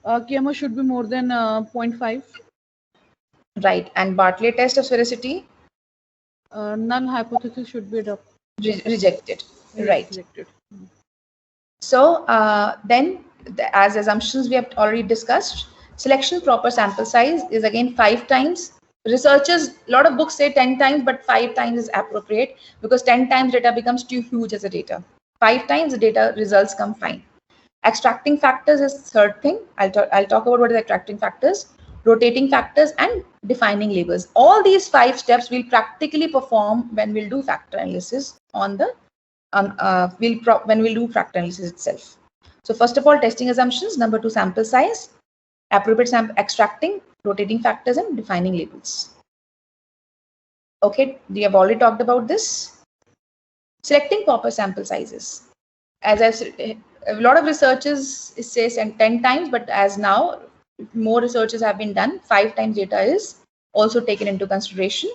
KMO should be more than 0.5. Right. And Bartlett test of sphericity? Null hypothesis should be rejected. Right. Rejected. So then, as assumptions we have already discussed, selection proper sample size is again 5 times. Researchers, a lot of books say 10 times, but 5 times is appropriate because 10 times data becomes too huge as a data. 5 times the data results come fine. Extracting factors is third thing. I'll talk about what is extracting factors, rotating factors, and defining labels. All these 5 steps we'll practically perform when we'll do factor analysis on the when we'll do factor analysis itself. So first of all, testing assumptions. Number 2, sample size. appropriate sample extracting, rotating factors, and defining labels. Okay, we have already talked about this. Selecting proper sample sizes. As I said, a lot of researchers says 10 times, but as now more researches have been done, 5 times data is also taken into consideration.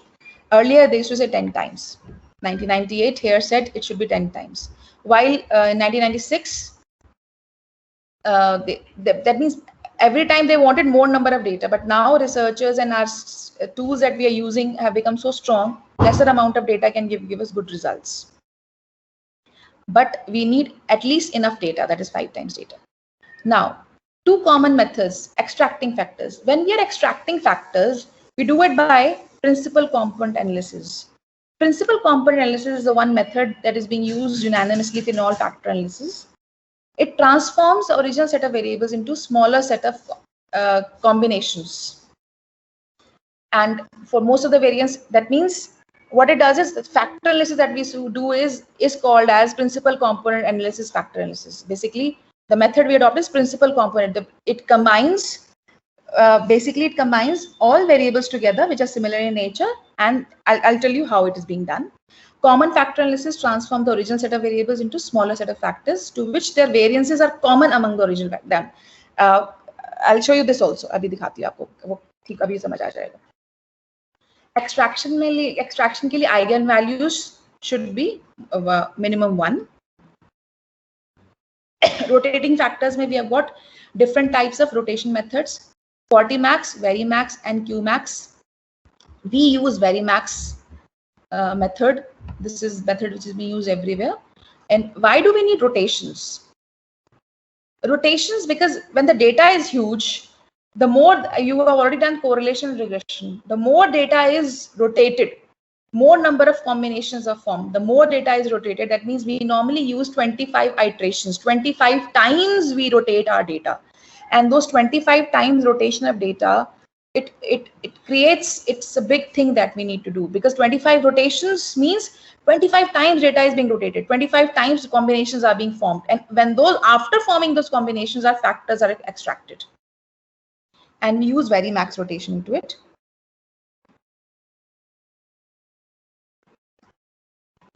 Earlier they used to say 10 times. 1998 here said it should be 10 times. While in 1996, that means every time they wanted more number of data, but now researchers and our tools that we are using have become so strong, lesser amount of data can give us good results. But we need at least enough data, that is 5 times data. Now, 2 common methods, extracting factors. When we are extracting factors, we do it by principal component analysis. Principal component analysis is the one method that is being used unanimously in all factor analysis. It transforms the original set of variables into smaller set of combinations. And for most of the variants, that means what it does is the factor analysis that we do is called as principal component analysis, factor analysis. Basically, the method we adopt is principal component. It combines, basically it combines all variables together which are similar in nature, and I'll tell you how it is being done. Common factor analysis transforms the original set of variables into smaller set of factors to which their variances are common among the original factors. I'll show you this also. अभी दिखाती हूँ आपको, वो ठीक अभी समझ आ जाएगा. Extraction के लिए eigen values should be minimum 1. Rotating factors में we have got different types of rotation methods: Quantimax, Varimax, and Qmax. We use Varimax method. This is method which is being used everywhere. And why do we need rotations? Rotations because when the data is huge, the more you have already done correlation and regression, the more data is rotated, more number of combinations are formed, the more data is rotated. That means we normally use 25 iterations, 25 times we rotate our data. And those 25 times rotation of data, it creates, it's a big thing that we need to do, because 25 rotations means 25 times data is being rotated, 25 times combinations are being formed. And when those, after forming those combinations, our factors are extracted. And we use Varimax rotation into it.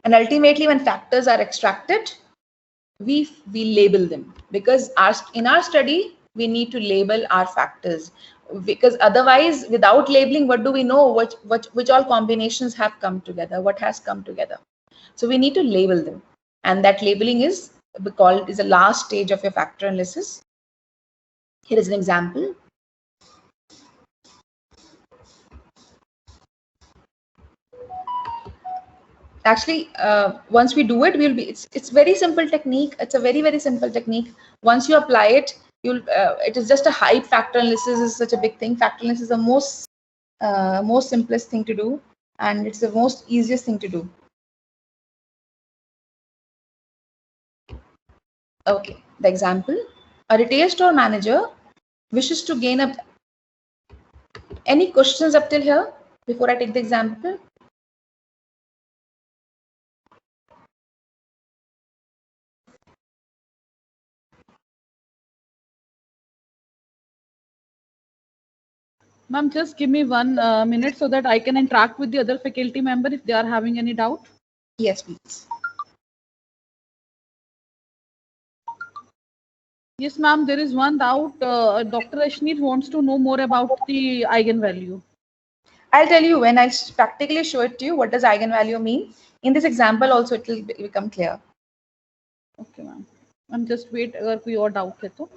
And ultimately, when factors are extracted, we label them, because in our study, we need to label our factors, because otherwise, without labeling, what do we know? Which all combinations have come together? What has come together? So we need to label them. And that labeling is the last stage of your factor analysis. Here is an example. Actually, once we do it, it's very simple technique. It's a very simple technique. Once you apply it, it is just a hype. Factor analysis is such a big thing. Factor analysis is the most simplest thing to do, and it's the most easiest thing to do. Okay, the example: a retail store manager wishes to gain up. Any questions up till here before I take the example? Ma'am, just give me 1 minute so that I can interact with the other faculty member if they are having any doubt. Yes, please. Yes, ma'am, there is one doubt. Dr. Ashneet wants to know more about the eigenvalue. I'll tell you when I practically show it to you. What does eigenvalue mean? In this example also, it will become clear. Okay, ma'am. I'm just wait अगर कोई और doubt है तो.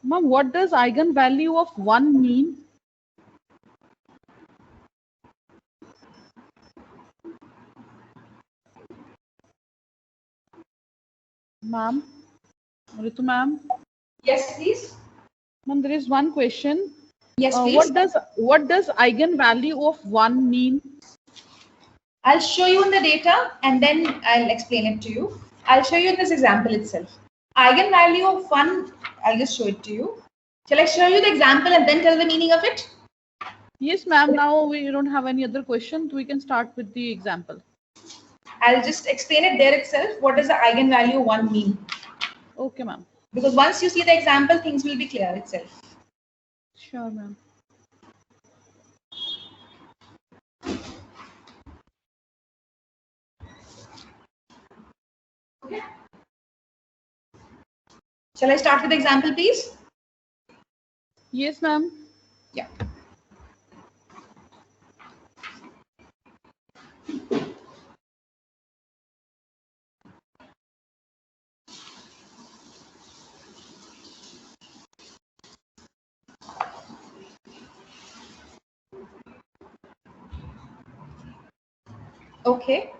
Ma'am, what does eigenvalue of 1 mean? Ma'am, Ritu ma'am. Yes, please. Ma'am, there is one question. Yes, please. What does eigenvalue of 1 mean? I'll show you in the data and then I'll explain it to you. I'll show you in this example itself. Eigenvalue of 1, I'll just show it to you. Shall I show you the example and then tell the meaning of it? Yes, ma'am. Now we don't have any other questions. We can start with the example. I'll just explain it there itself. What does the eigenvalue 1 mean? Okay, ma'am. Because once you see the example, things will be clear itself. Sure, ma'am. Okay. Shall I start with the example, please? Yes, ma'am. Yeah. Okay.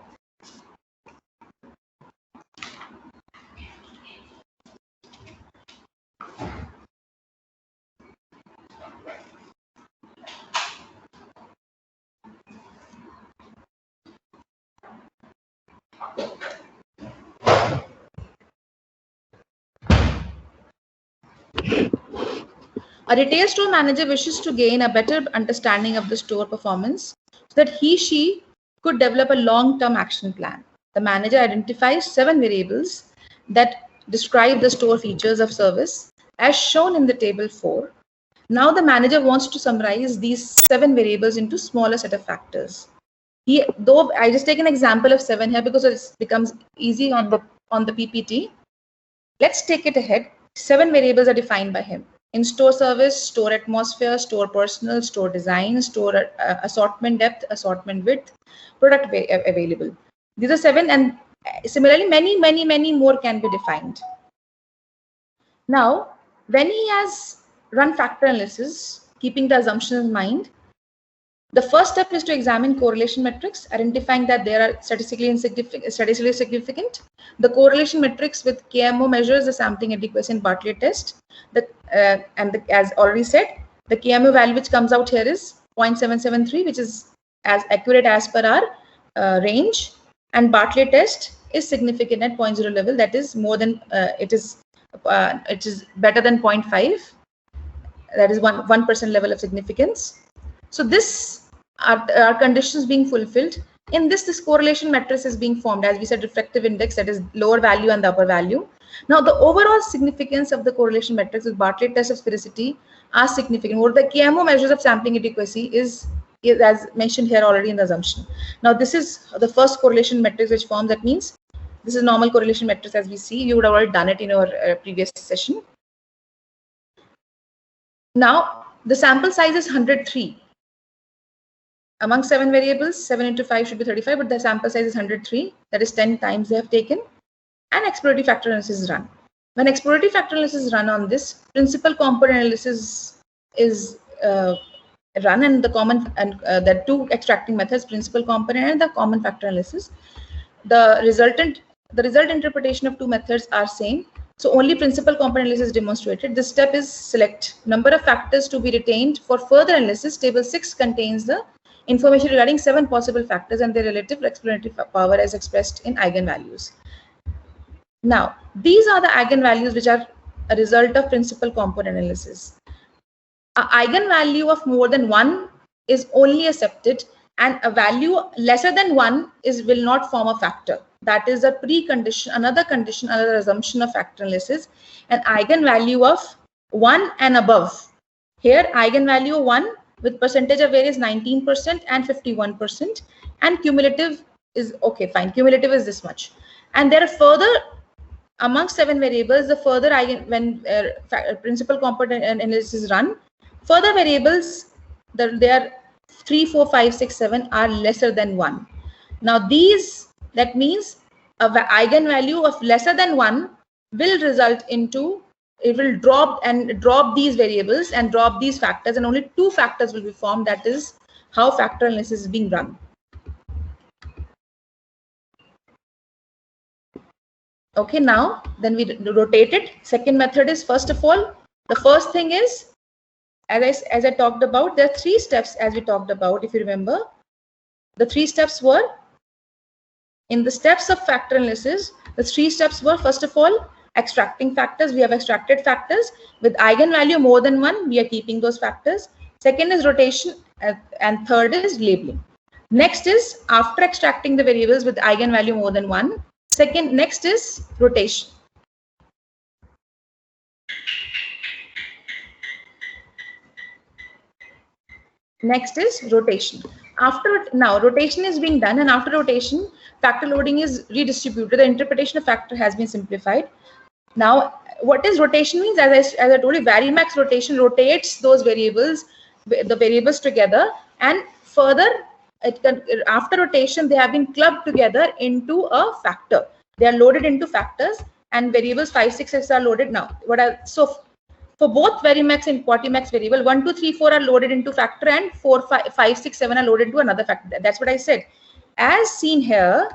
A retail store manager wishes to gain a better understanding of the store performance so that she could develop a long-term action plan. The manager identifies 7 variables that describe the store features of service as shown in the table 4. Now the manager wants to summarize these 7 variables into smaller set of factors. Though I just take an example of 7 here because it becomes easy on the PPT. Let's take it ahead. 7 variables are defined by him. In-store service, store atmosphere, store personnel, store design, store assortment depth, assortment width, product available. These are 7, and similarly many more can be defined. Now, when he has run factor analysis, keeping the assumptions in mind, the first step is to examine correlation metrics, identifying that they are statistically significant. The correlation metrics with KMO measures the sampling adequacy in Bartlett test. As already said, the KMO value which comes out here is 0.773, which is as accurate as per our range. And Bartlett test is significant at 0.0 level. That is more than it is better than 0.5. That is 1% level of significance. So this are conditions being fulfilled. In this correlation matrix is being formed, as we said, refractive index, that is lower value and the upper value. Now the overall significance of the correlation matrix with Bartlett test of sphericity are significant. What the KMO measures of sampling adequacy is as mentioned here already in the assumption. Now this is the first correlation matrix which forms. That means this is normal correlation matrix as we see. You would have already done it in our previous session. Now the sample size is 103. Among 7 variables, 7 into 5 should be 35, but the sample size is 103. That is 10 times they have taken. And exploratory factor analysis is run. When exploratory factor analysis is run on this, principal component analysis is run, and the common and there are 2 extracting methods: principal component and the common factor analysis. The result interpretation of 2 methods are same. So only principal component analysis is demonstrated. This step is select number of factors to be retained for further analysis. Table 6 contains the information regarding 7 possible factors and their relative explanatory power as expressed in eigenvalues. Now, these are the eigenvalues which are a result of principal component analysis. An eigenvalue of more than 1 is only accepted, and a value lesser than 1 will not form a factor. That is a precondition, another assumption of factor analysis. An eigenvalue of 1 and above. Here, eigenvalue 1 with percentage of variance 19% and 51%, and cumulative is okay, fine. Cumulative is this much, and there are further among 7 variables. The further when principal component analysis is run, further variables they are 3, 4, 5, 6, 7 are lesser than 1. Now that means a eigenvalue of lesser than 1 will result into drop these variables and drop these factors, and only 2 factors will be formed. That is how factor analysis is being run. Okay, now then we rotate it. Second method is, first of all, the first thing is, as I talked about, there are 3 steps as we talked about. If you remember, the 3 steps were, in the steps of factor analysis, the 3 steps were, first of all, extracting factors. We have extracted factors with eigenvalue more than 1. We are keeping those factors. Second is rotation, and third is labeling. Next is, after extracting the variables with eigenvalue more than 1, next is rotation. Next is rotation. Now rotation is being done, and after rotation, factor loading is redistributed. The interpretation of factor has been simplified. Now, what is rotation means? As I told you, Varimax rotation rotates those variables, the variables together, and further, after rotation, they have been clubbed together into a factor. They are loaded into factors, and variables 5, 6, 6 are loaded now. So for both Varimax and Quantimax variable, 1, 2, 3, 4 are loaded into factor, and 4, 5, 6, 7 are loaded into another factor. That's what I said. As seen here,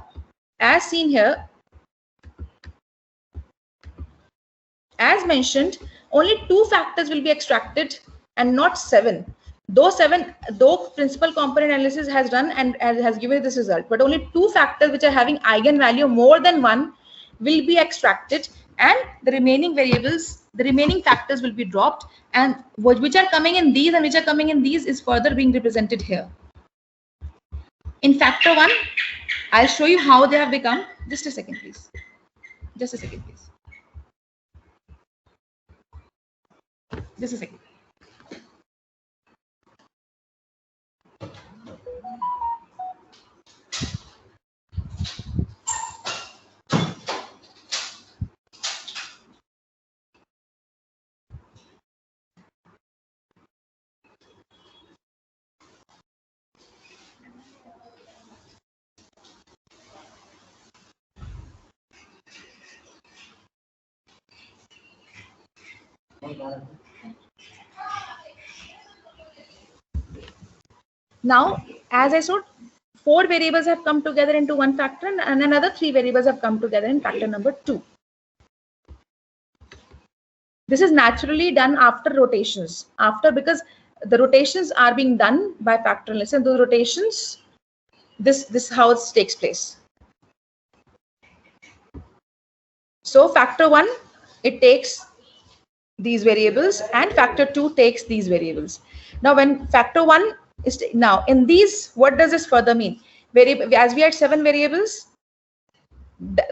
as mentioned, only 2 factors will be extracted and not 7. Though principal component analysis has done and has given this result, but only 2 factors which are having eigenvalue more than 1 will be extracted, and the remaining variables, the remaining factors will be dropped, and which are coming in these and which are coming in these is further being represented here. In factor 1, I'll show you how they have become. Just a second, please. Just a second, please. Just a second. Now, as I showed, 4 variables have come together into one factor, and another 3 variables have come together in factor number 2. This is naturally done after rotations. Because the rotations are being done by factor analysis, and those rotations, this is how it takes place. So factor 1, it takes these variables, and factor 2 takes these variables. Now, when factor 1 is now in these, what does this further mean? As we had 7 variables,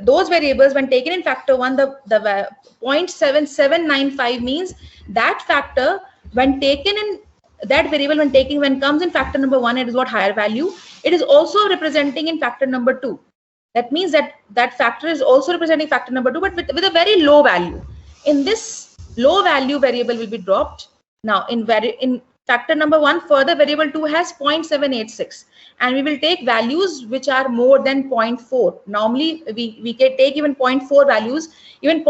those variables when taken in factor 1, the 0.7795 means that factor when taken in that variable when comes in factor number 1, it is got higher value. It is also representing in factor number 2. That means that factor is also representing factor number 2, but with a very low value. In this, low value variable will be dropped. Now in factor number 1, further variable 2 has 0.786, and we will take values which are more than 0.4. Normally we can take even 0.4 values. Even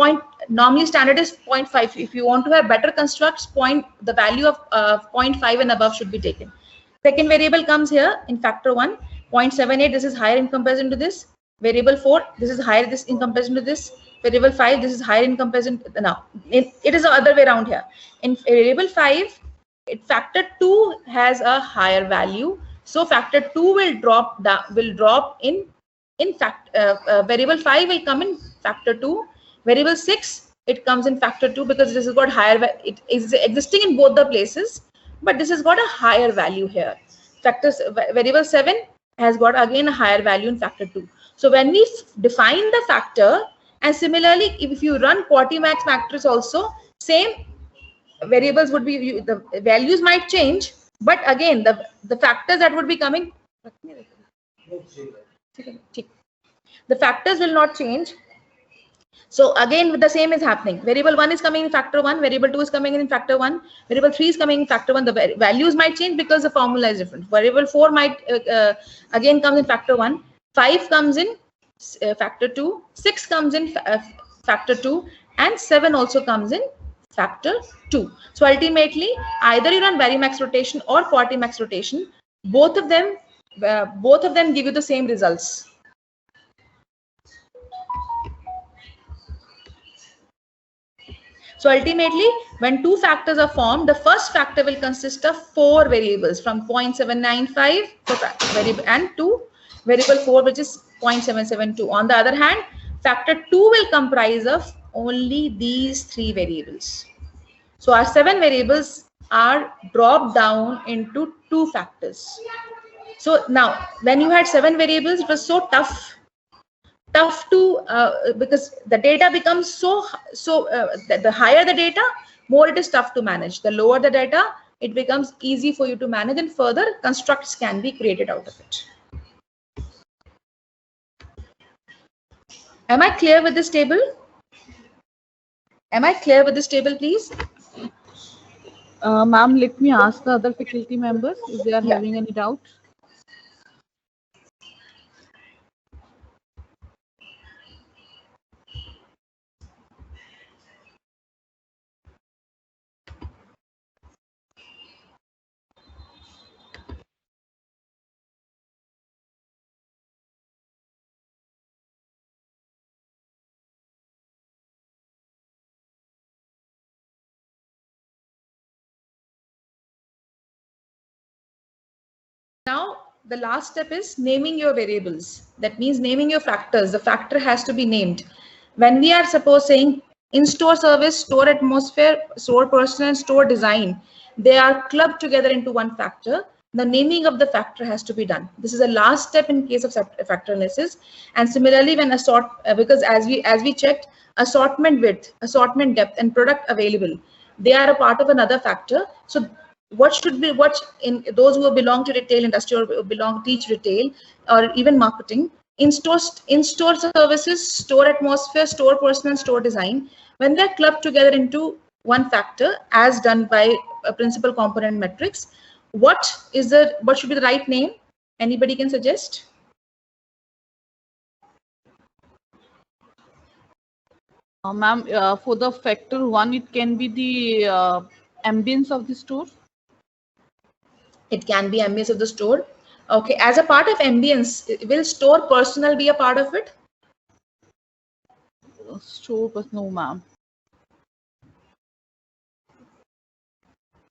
normally standard is 0.5. If you want to have better constructs, the value of 0.5 and above should be taken. Second variable comes here in factor 1, 0.78. This is higher in comparison to this. Variable 4, this is higher in comparison to this. Variable 5, this is higher in comparison. Now it is the other way around here. In variable 5, factor 2 has a higher value, so factor 2 will drop in fact variable 5 will come in factor 2. Variable 6, it comes in factor 2 because this has got higher, it is existing in both the places, but this has got a higher value here. Variable 7 has got again a higher value in factor 2. So when we define the factor, and similarly if you run Quantimax matrix also, same variables would be, the values might change, but again the factors that would be coming, the factors will not change. So again the same is happening. Variable 1 is coming in factor 1, variable 2 is coming in factor 1, variable 3 is coming in factor 1. The values might change because the formula is different. Variable 4 might again comes in factor 1, 5 comes in factor 2, 6 comes in factor 2, and 7 also comes in factor 2. So ultimately, either you run Varimax rotation or Quantimax rotation, both of them give you the same results. So ultimately, when two factors are formed, the first factor will consist of 4 variables from 0.795 variable and to variable 4, which is 0.772. On the other hand, factor 2 will comprise of only these 3 variables. So our 7 variables are dropped down into 2 factors. So now, when you had 7 variables, it was so tough to because the data becomes the higher the data, more it is tough to manage. The lower the data, it becomes easy for you to manage, and further constructs can be created out of it. Am I clear with this table? Am I clear with this table, please? Ma'am, let me ask the other faculty members if they are having any doubt. Now, the last step is naming your variables. That means naming your factors. The factor has to be named. When we are suppose saying in-store service, store atmosphere, store person, and store design, they are clubbed together into one factor. The naming of the factor has to be done. This is the last step in case of factor analysis. And similarly, when because as we checked, assortment width, assortment depth, and product available, they are a part of another factor. So what in those who belong to retail industry or teach retail or even marketing, in-store services, store atmosphere, store person, and store design, when they're clubbed together into one factor as done by a principal component matrix, what should be the right name? Anybody can suggest? Ma'am, for the factor 1, it can be the ambience of the store. It can be ambience of the store. Okay, as a part of ambience, will store personnel be a part of it? Store personnel, no, ma'am.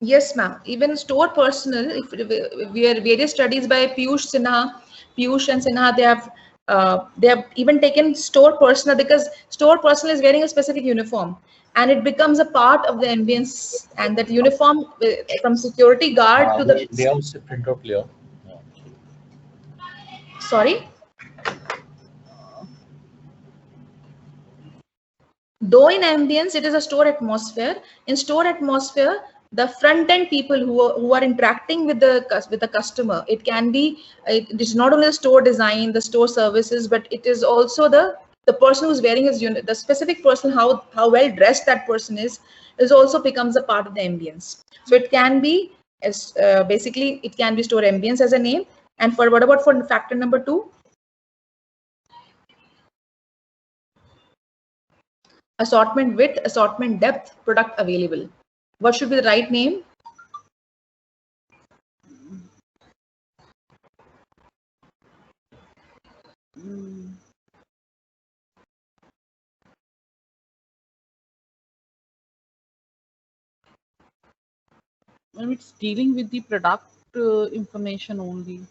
Yes, ma'am. Even store personnel, if we are various studies by Piyush and Sinha, they have even taken store personnel, because store personnel is wearing a specific uniform, and it becomes a part of the ambience, and that uniform from security guard to the. They also print out clear. Sorry. Though in ambience it is a store atmosphere, in store atmosphere, the front end people who are interacting with the customer, it is not only the store design, the store services, but it is also the person who's wearing his unit, the specific person, how well dressed that person is also becomes a part of the ambience. So it can be basically it can be store ambience as a name. And what about for factor number 2? Assortment width, assortment depth, product available. What should be the right name? It's dealing with the product information only.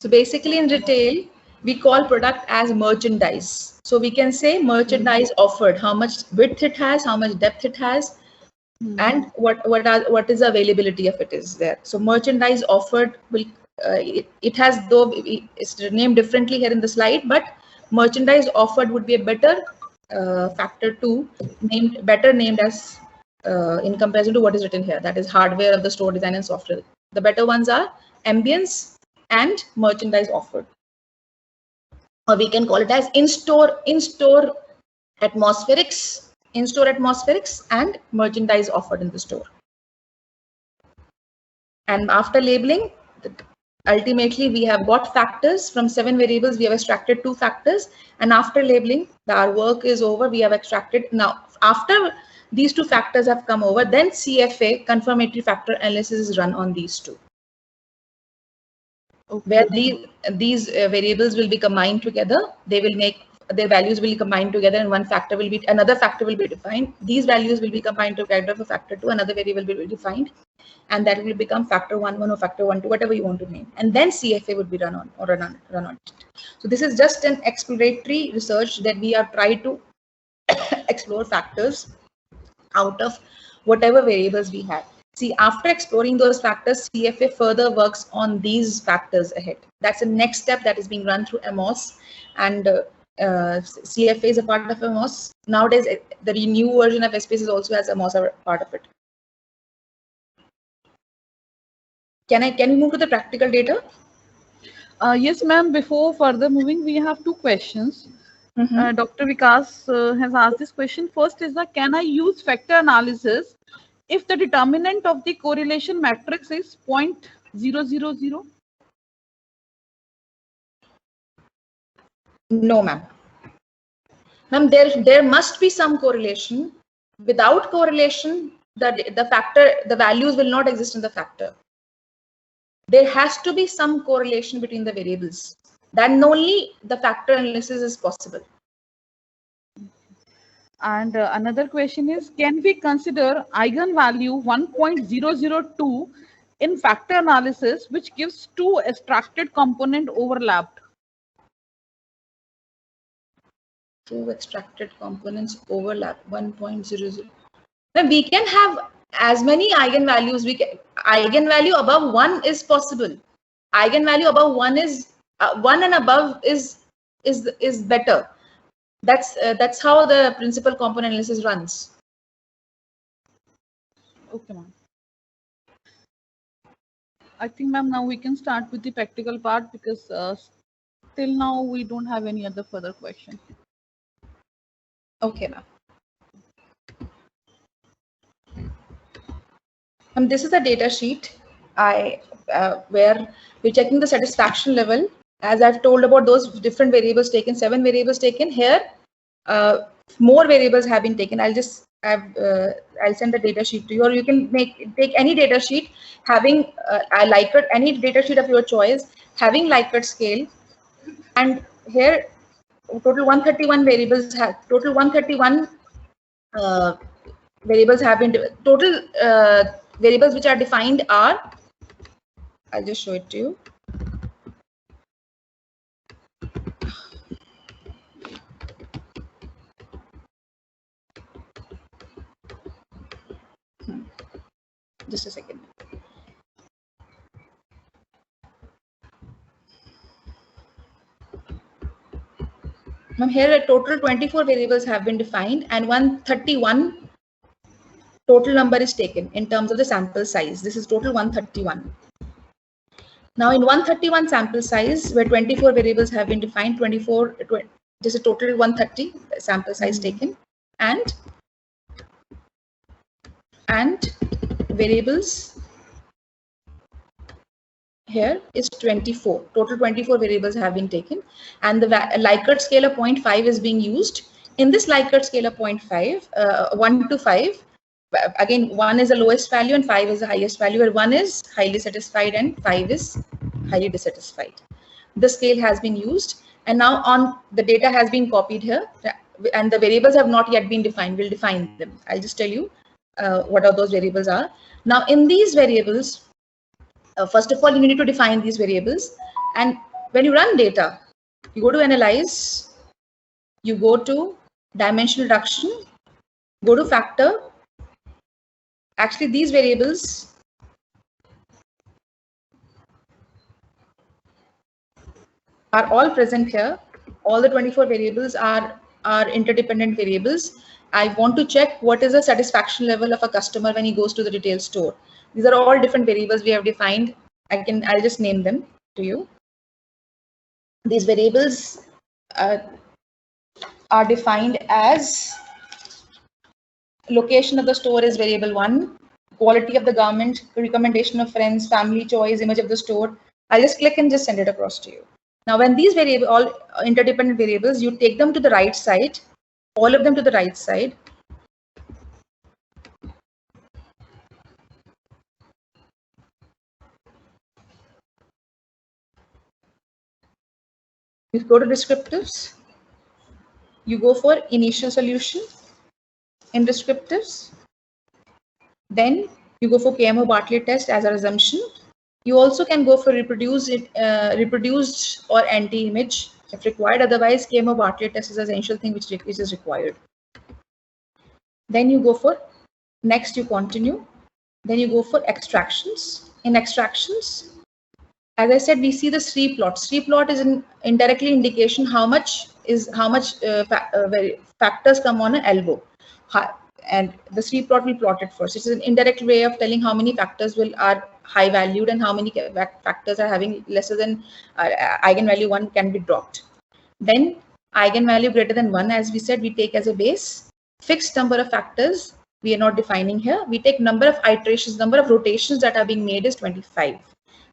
So basically in retail, we call product as merchandise. So we can say merchandise offered, how much width it has, how much depth it has, and what is the availability of it is there. So merchandise offered will it has, though it's named differently here in the slide, but merchandise offered would be a better factor 2, better named as in comparison to what is written here, that is hardware of the store design and software. The better ones are ambience and merchandise offered, or we can call it as in-store atmospherics and merchandise offered in the store. And after labeling, ultimately we have got factors from 7 variables. We have extracted 2 factors, and after labeling, our work is over. We have extracted. Now after these two factors have come over, then CFA, confirmatory factor analysis, is run on these two. Okay. Where these variables will be combined together, they will make their values will combine together, and another factor will be defined. These values will be combined together for factor 2, another variable will be defined, and that will become factor 1 or factor 1 2, whatever you want to name, and then CFA would be run on it. So this is just an exploratory research that we are trying to explore factors out of whatever variables we have. See, after exploring those factors, CFA further works on these factors ahead. That's the next step that is being run through AMOS, and CFA is a part of AMOS. Nowadays, the new version of SPSS also has AMOS as a part of it. Can we move to the practical data? Yes, ma'am. Before further moving, we have two questions. Dr. Vikas has asked this question. First is that, can I use factor analysis if the determinant of the correlation matrix is 0.000? No, ma'am. Ma'am, there must be some correlation. Without correlation, the values will not exist in the factor. There has to be some correlation between the variables. Then only the factor analysis is possible. And another question is, can we consider eigenvalue 1.002 in factor analysis, which gives two extracted component overlapped? Two extracted components overlap 1.00. Then we can have as many eigenvalues. Eigenvalue above 1 is possible. Eigenvalue above 1 is 1 and above is better. That's how the principal component analysis runs. Okay, ma'am. I think, ma'am, now we can start with the practical part, because till now we don't have any other further question. Okay, ma'am. This is a data sheet where we're checking the satisfaction level. As I've told about those different variables taken, 7 variables taken here. More variables have been taken. I'll send the data sheet to you, or you can take any data sheet having any data sheet of your choice having Likert scale, and here total 131 variables variables have been total variables which are defined are, I'll just show it to you. Just a second. Here a total 24 variables have been defined, and 131 total number is taken in terms of the sample size. This is total 131. Now in 131 sample size, where 24 variables have been defined, this is total 130 sample size taken, and variables here is 24. Total 24 variables have been taken, and the Likert scale of 0.5 is being used. In this Likert scale of 0.5, 1 to 5, again 1 is the lowest value and 5 is the highest value, where 1 is highly satisfied and 5 is highly dissatisfied. The scale has been used, and now the data has been copied here, and the variables have not yet been defined. We'll define them. I'll just tell you what are those variables are. Now in these variables, first of all, you need to define these variables, and when you run data, you go to analyze, you go to dimensional reduction, go to factor. Actually, these variables are all present here. All the 24 variables are interdependent variables. I want to check what is the satisfaction level of a customer when he goes to the retail store. These are all different variables we have defined. I'll just name them to you. These variables are defined as: location of the store is variable 1, quality of the garment, recommendation of friends, family choice, image of the store. I'll just click and just send it across to you. Now, when these all interdependent variables, you take them to the right side, all of them to the right side, You go to descriptives. You go for initial solution in descriptives. Then you go for KMO-Bartlett test as an assumption. You also can go for reproduced or anti-image if required. Otherwise, KMO-Bartlett test is an essential thing which is required. Then you go for next. You continue. Then you go for extractions. In extractions, as I said, we see the SRE plot. SRE plot is an indirectly indication how much factors come on an elbow. And the SRE plot will plot it first. It's an indirect way of telling how many factors are high valued and how many factors are having lesser than eigenvalue 1 can be dropped. Then eigenvalue greater than 1, as we said, we take as a base. Fixed number of factors we are not defining here. We take number of iterations, number of rotations that are being made is 25.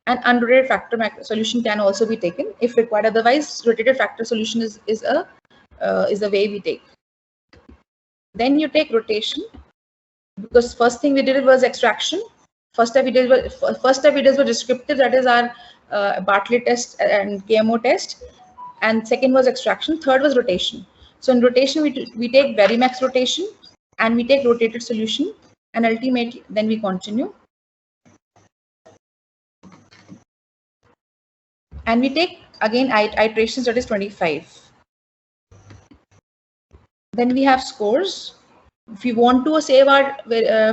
And unrotated factor solution can also be taken if required. Otherwise, rotated factor solution is the way we take. Then you take rotation, because first thing we did was extraction. First step we did was descriptive, that is our Bartlett test and KMO test, and second was extraction. Third was rotation. So in rotation we take Verimax rotation and we take rotated solution, and ultimately then we continue. And we take again iterations, that is 25. Then we have scores. If we want to save our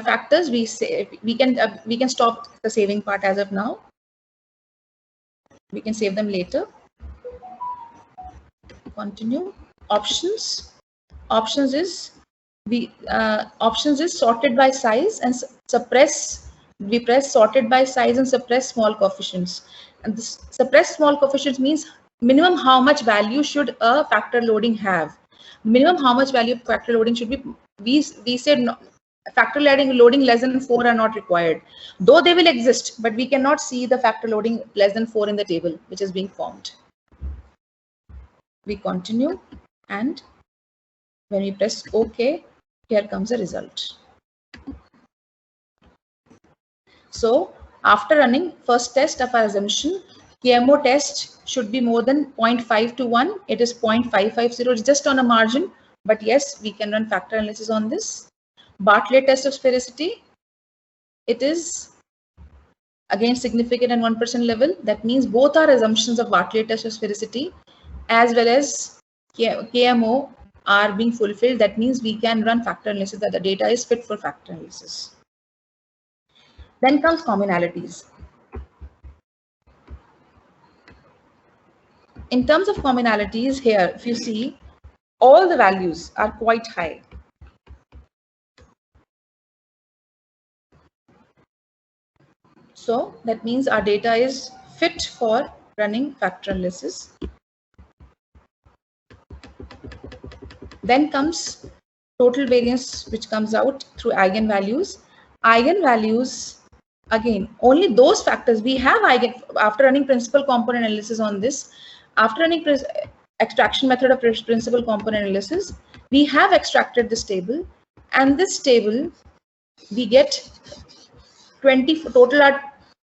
factors, we can stop the saving part as of now. We can save them later. Continue. Options. Options is sorted by size and suppress. We press sorted by size and suppress small coefficients. And this suppress small coefficients means minimum how much value should a factor loading have. Minimum how much value factor loading should be. We said no, factor loading less than 4 are not required, though they will exist, but we cannot see the factor loading less than 4 in the table which is being formed. We continue, and when we press OK, here comes the result. So after running first test of our assumption, KMO test should be more than 0.5 to 1. It is 0.550. It's just on a margin, but yes, we can run factor analysis on this. Bartlett test of sphericity, it is again significant at 1% level. That means both our assumptions of Bartlett test of sphericity as well as KMO are being fulfilled. That means we can run factor analysis, that the data is fit for factor analysis. Then comes commonalities. In terms of commonalities here, if you see, all the values are quite high. So that means our data is fit for running factor analysis. Then comes total variance, which comes out through eigenvalues. Eigenvalues, again, only those factors we have after running principal component analysis on this. After running extraction method of principal component analysis, we have extracted this table, and this table we get 20 total are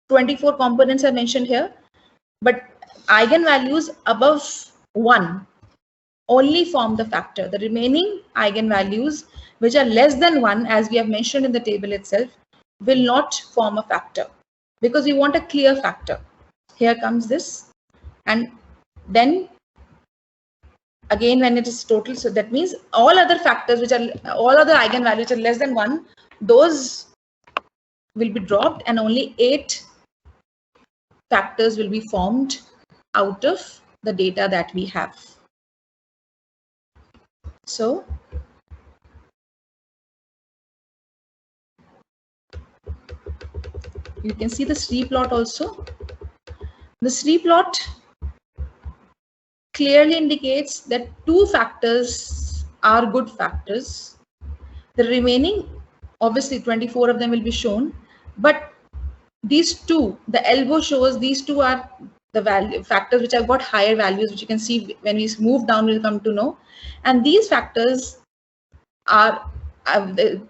24 components are mentioned here, but eigenvalues above 1 only form the factor. The remaining eigenvalues which are less than 1, as we have mentioned in the table itself, will not form a factor because we want a clear factor. Here comes this, and then again when it is total, so that means all other factors which are all other eigenvalues which are less than 1, those will be dropped, and only 8 factors will be formed out of the data that we have. So you can see the SRE plot also. The SRE plot clearly indicates that 2 factors are good factors. The remaining, obviously 24 of them will be shown, but these 2, the elbow shows these 2 are the value factors which have got higher values, which you can see when we move down, we'll come to know. And these factors are the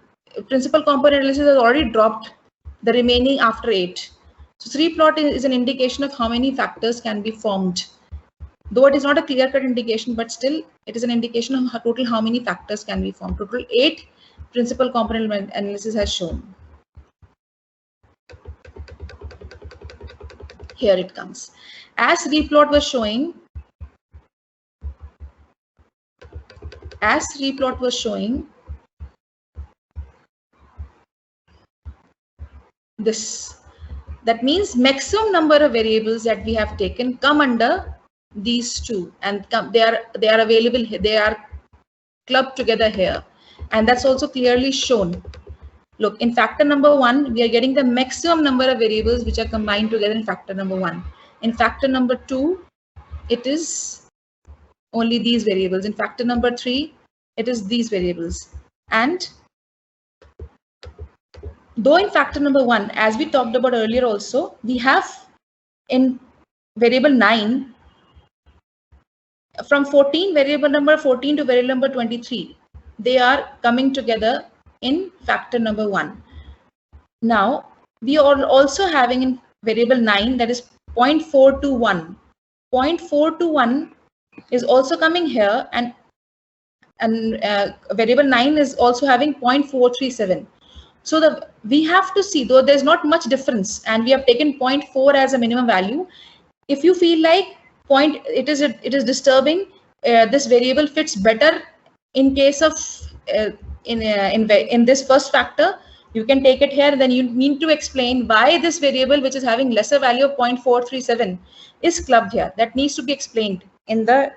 principal component analysis has already dropped the remaining after 8. So SRE plot is an indication of how many factors can be formed Though it is not a clear-cut indication, but still it is an indication of total how many factors can be formed. Total 8 principal component analysis has shown. Here it comes. As replot was showing, this. That means maximum number of variables that we have taken come under these two, and they are available here. They are clubbed together here, and that's also clearly shown. Look, in factor number 1, we are getting the maximum number of variables which are combined together in factor number 1. In factor number 2, it is only these variables. In factor number 3, it is these variables. And though in factor number 1, as we talked about earlier also, we have in variable 9, from variable number 14 to variable number 23, they are coming together in factor number 1. Now, we are also having in variable 9, that is 0.421. 0.421 is also coming here, and variable 9 is also having 0.437. So we have to see, though there's not much difference, and we have taken 0.4 as a minimum value. If you feel like it is disturbing, this variable fits better in case of in this first factor, you can take it here. Then you need to explain why this variable, which is having lesser value of 0.437, is clubbed here. That needs to be explained in the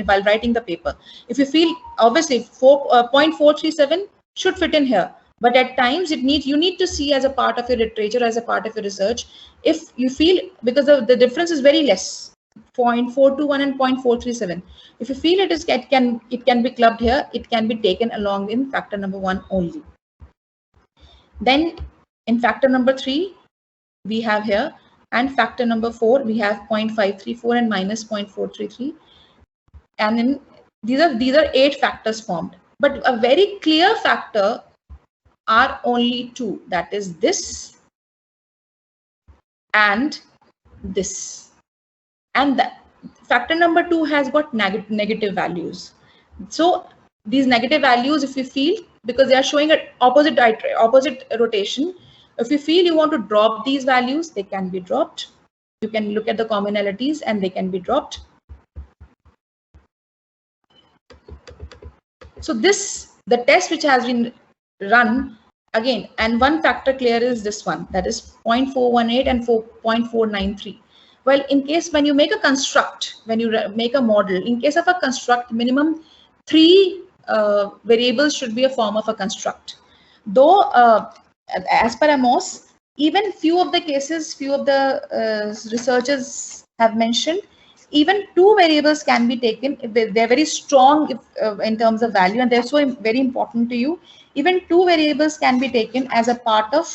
while writing the paper. If you feel, obviously 0.437 should fit in here, but at times you need to see as a part of your literature, as a part of your research, if you feel, because the difference is very less, 0.421 and 0.437. If you feel it can be clubbed here, it can be taken along in factor number 1 only. Then in factor number 3, we have here, and factor number 4, we have 0.534 and minus 0.433. And these are 8 factors formed. But a very clear factor are only 2. That is this and this. And that factor number 2 has got negative values. So these negative values, if you feel, because they are showing an opposite rotation, if you feel you want to drop these values, they can be dropped. You can look at the commonalities and they can be dropped. So the test which has been run again, and one factor clear is this one, that is 0.418 and 0.493. Well, in case when you make a construct, when you make a model, in case of a construct, minimum 3 variables should be a form of a construct. Though as per Amos, even few of the cases, few of the researchers have mentioned, even 2 variables can be taken. They're very strong in terms of value, and they're so very important to you. Even 2 variables can be taken as a part of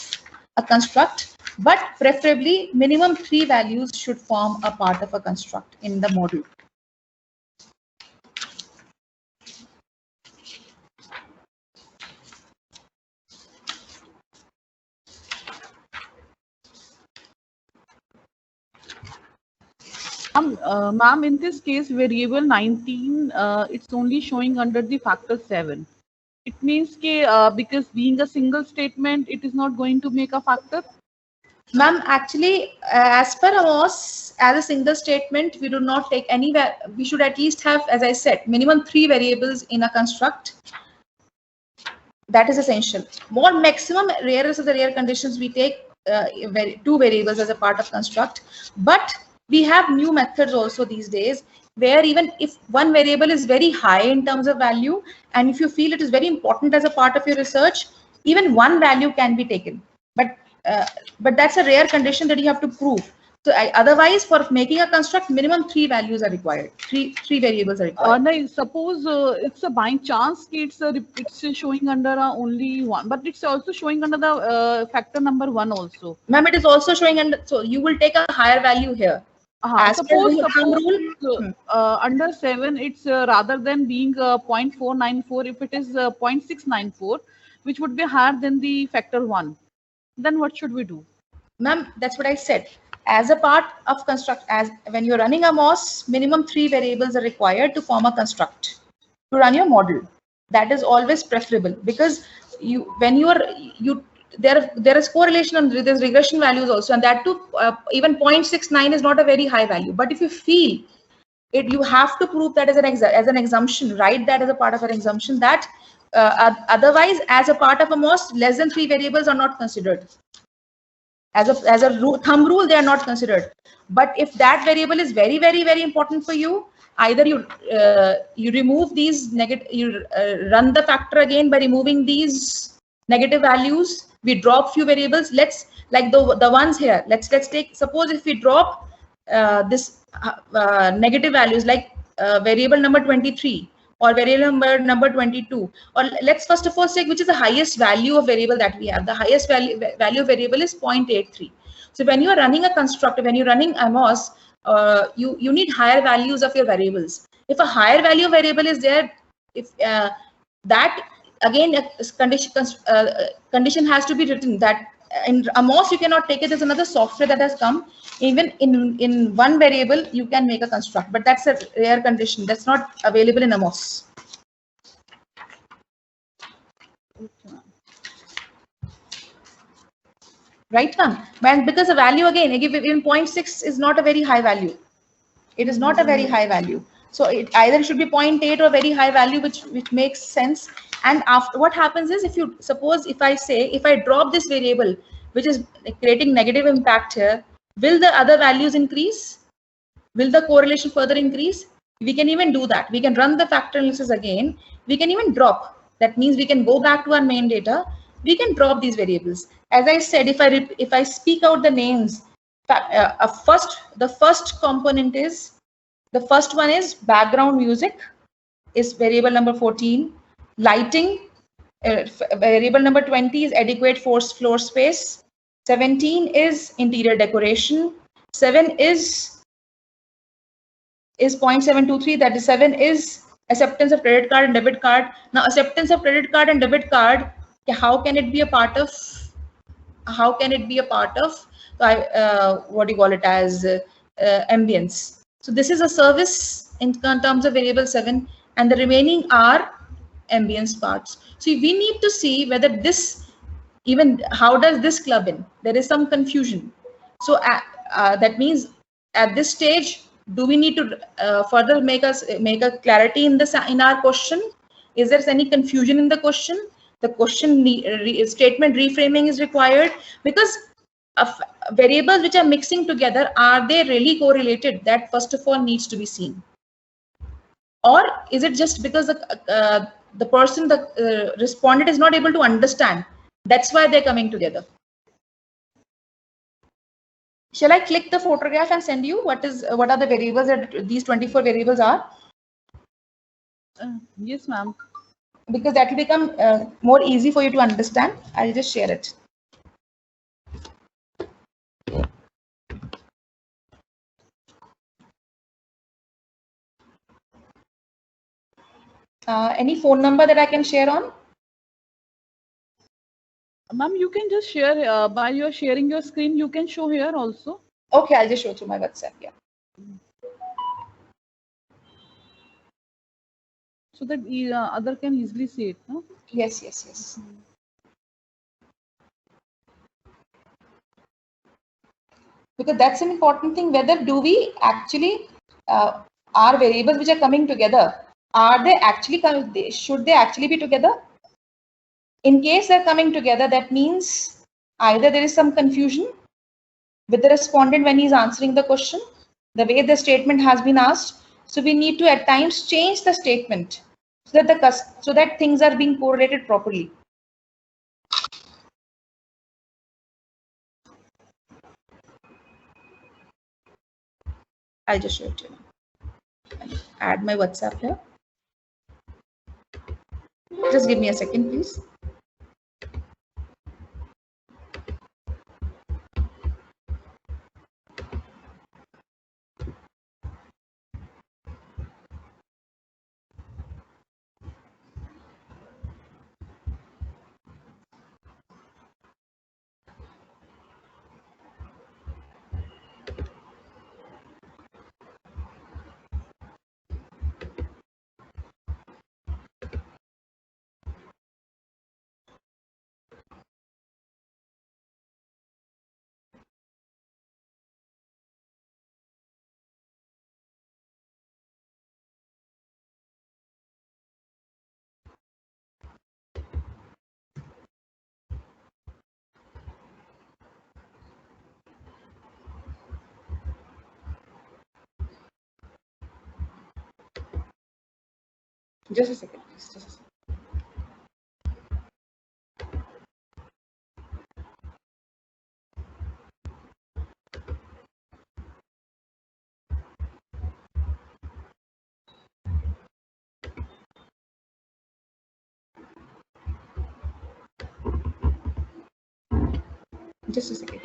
a construct, but preferably minimum 3 values should form a part of a construct in the model. Ma'am, in this case, variable 19, it's only showing under the factor 7. It means because being a single statement, it is not going to make a factor? Ma'am, actually, as per Amos, as a single statement, we do not take any. We should at least have, as I said, minimum 3 variables in a construct. That is essential. More maximum, rarest of the rare conditions, we take 2 variables as a part of construct. But we have new methods also these days, where even if one variable is very high in terms of value, and if you feel it is very important as a part of your research, even 1 value can be taken. But that's a rare condition that you have to prove. So otherwise, for making a construct, minimum 3 values are required. 3 variables are required. No, suppose it's a by chance it's showing under only 1, but it's also showing under the factor number 1 also. Ma'am, it is also showing under. So you will take a higher value here. Suppose under 7, it's rather than being 0.494, if it is 0.694, which would be higher than the factor 1, then what should we do? Ma'am, that's what I said. as a part of construct, as when you're running a MOS, minimum 3 variables are required to form a construct to run your model. That is always preferable, because there is correlation and there's regression values also, and that too, even 0.69 is not a very high value. But if you feel it, you have to prove that as an assumption, write that as a part of an assumption, that otherwise, as a part of a MOS, less than 3 variables are not considered. As a thumb rule, they are not considered. But if that variable is very, very, very important for you, either you remove these negative, you run the factor again by removing these negative values. We drop few variables. Let's, like the ones here. Let's take, suppose if we drop this negative values, like variable number 23 or variable number 22, or let's first of all check which is the highest value of variable that we have. The highest value of variable is 0.83. So when you are running a constructor, when you're running a MOS, you need higher values of your variables. If a higher value of variable is there, if that again condition has to be written, that in a MOS you cannot take it. There's another software that has come. Even in one variable you can make a construct, but that's a rare condition. That's not available in a MOS. Right, ma'am? And because the value again, even 0.6 is not a very high value. It is not a very high value. So it either should be 0.8 or very high value, which makes sense. And after, what happens is, if you suppose, if I drop this variable, which is creating negative impact here, will the other values increase? Will the correlation further increase? We can even do that. We can run the factor analysis again. We can even drop. That means we can go back to our main data. We can drop these variables. As I said, if I speak out the names, the first component is, the first one is background music, is variable number 14. Lighting, variable number 20 is adequate floor space. 17 is interior decoration. 7 is 0.723. That is 7 is acceptance of credit card and debit card. Now, acceptance of credit card and debit card, how can it be a part of? What do you call it as ambience? So this is a service in terms of variable 7, and the remaining are ambience parts. So we need to see whether this, even how does this club in? There is some confusion. So that means at this stage, do we need to further make a clarity in our question? Is there any confusion in the question? The question statement reframing is required, because variables which are mixing together, are they really correlated? That first of all needs to be seen. Or is it just because the person, the respondent, is not able to understand? That's why they're coming together. Shall I click the photograph and send you what are the variables that these 24 variables are? Yes, ma'am. Because that will become more easy for you to understand. I'll just share it. Any phone number that I can share on? Ma'am, you can just share by your sharing your screen. You can show here also. Okay, I'll just show through my WhatsApp. Yeah. So that other can easily see it. No? Yes, yes, yes. Because that's an important thing. Whether do we actually are variables which are coming together? Are they actually coming? Should they actually be together? In case they're coming together, that means either there is some confusion with the respondent when he's answering the question, the way the statement has been asked. So we need to at times change the statement so that things are being correlated properly. I'll just show it to you. Add my WhatsApp here. Just give me a second, please. Just a second, please. Just a second. Just a second.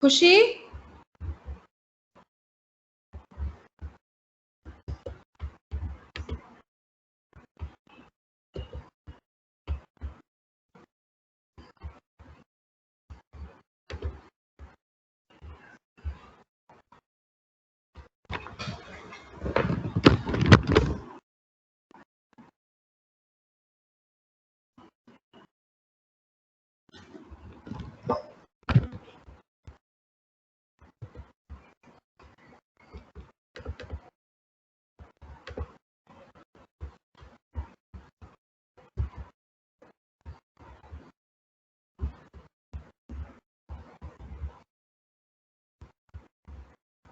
Khushi?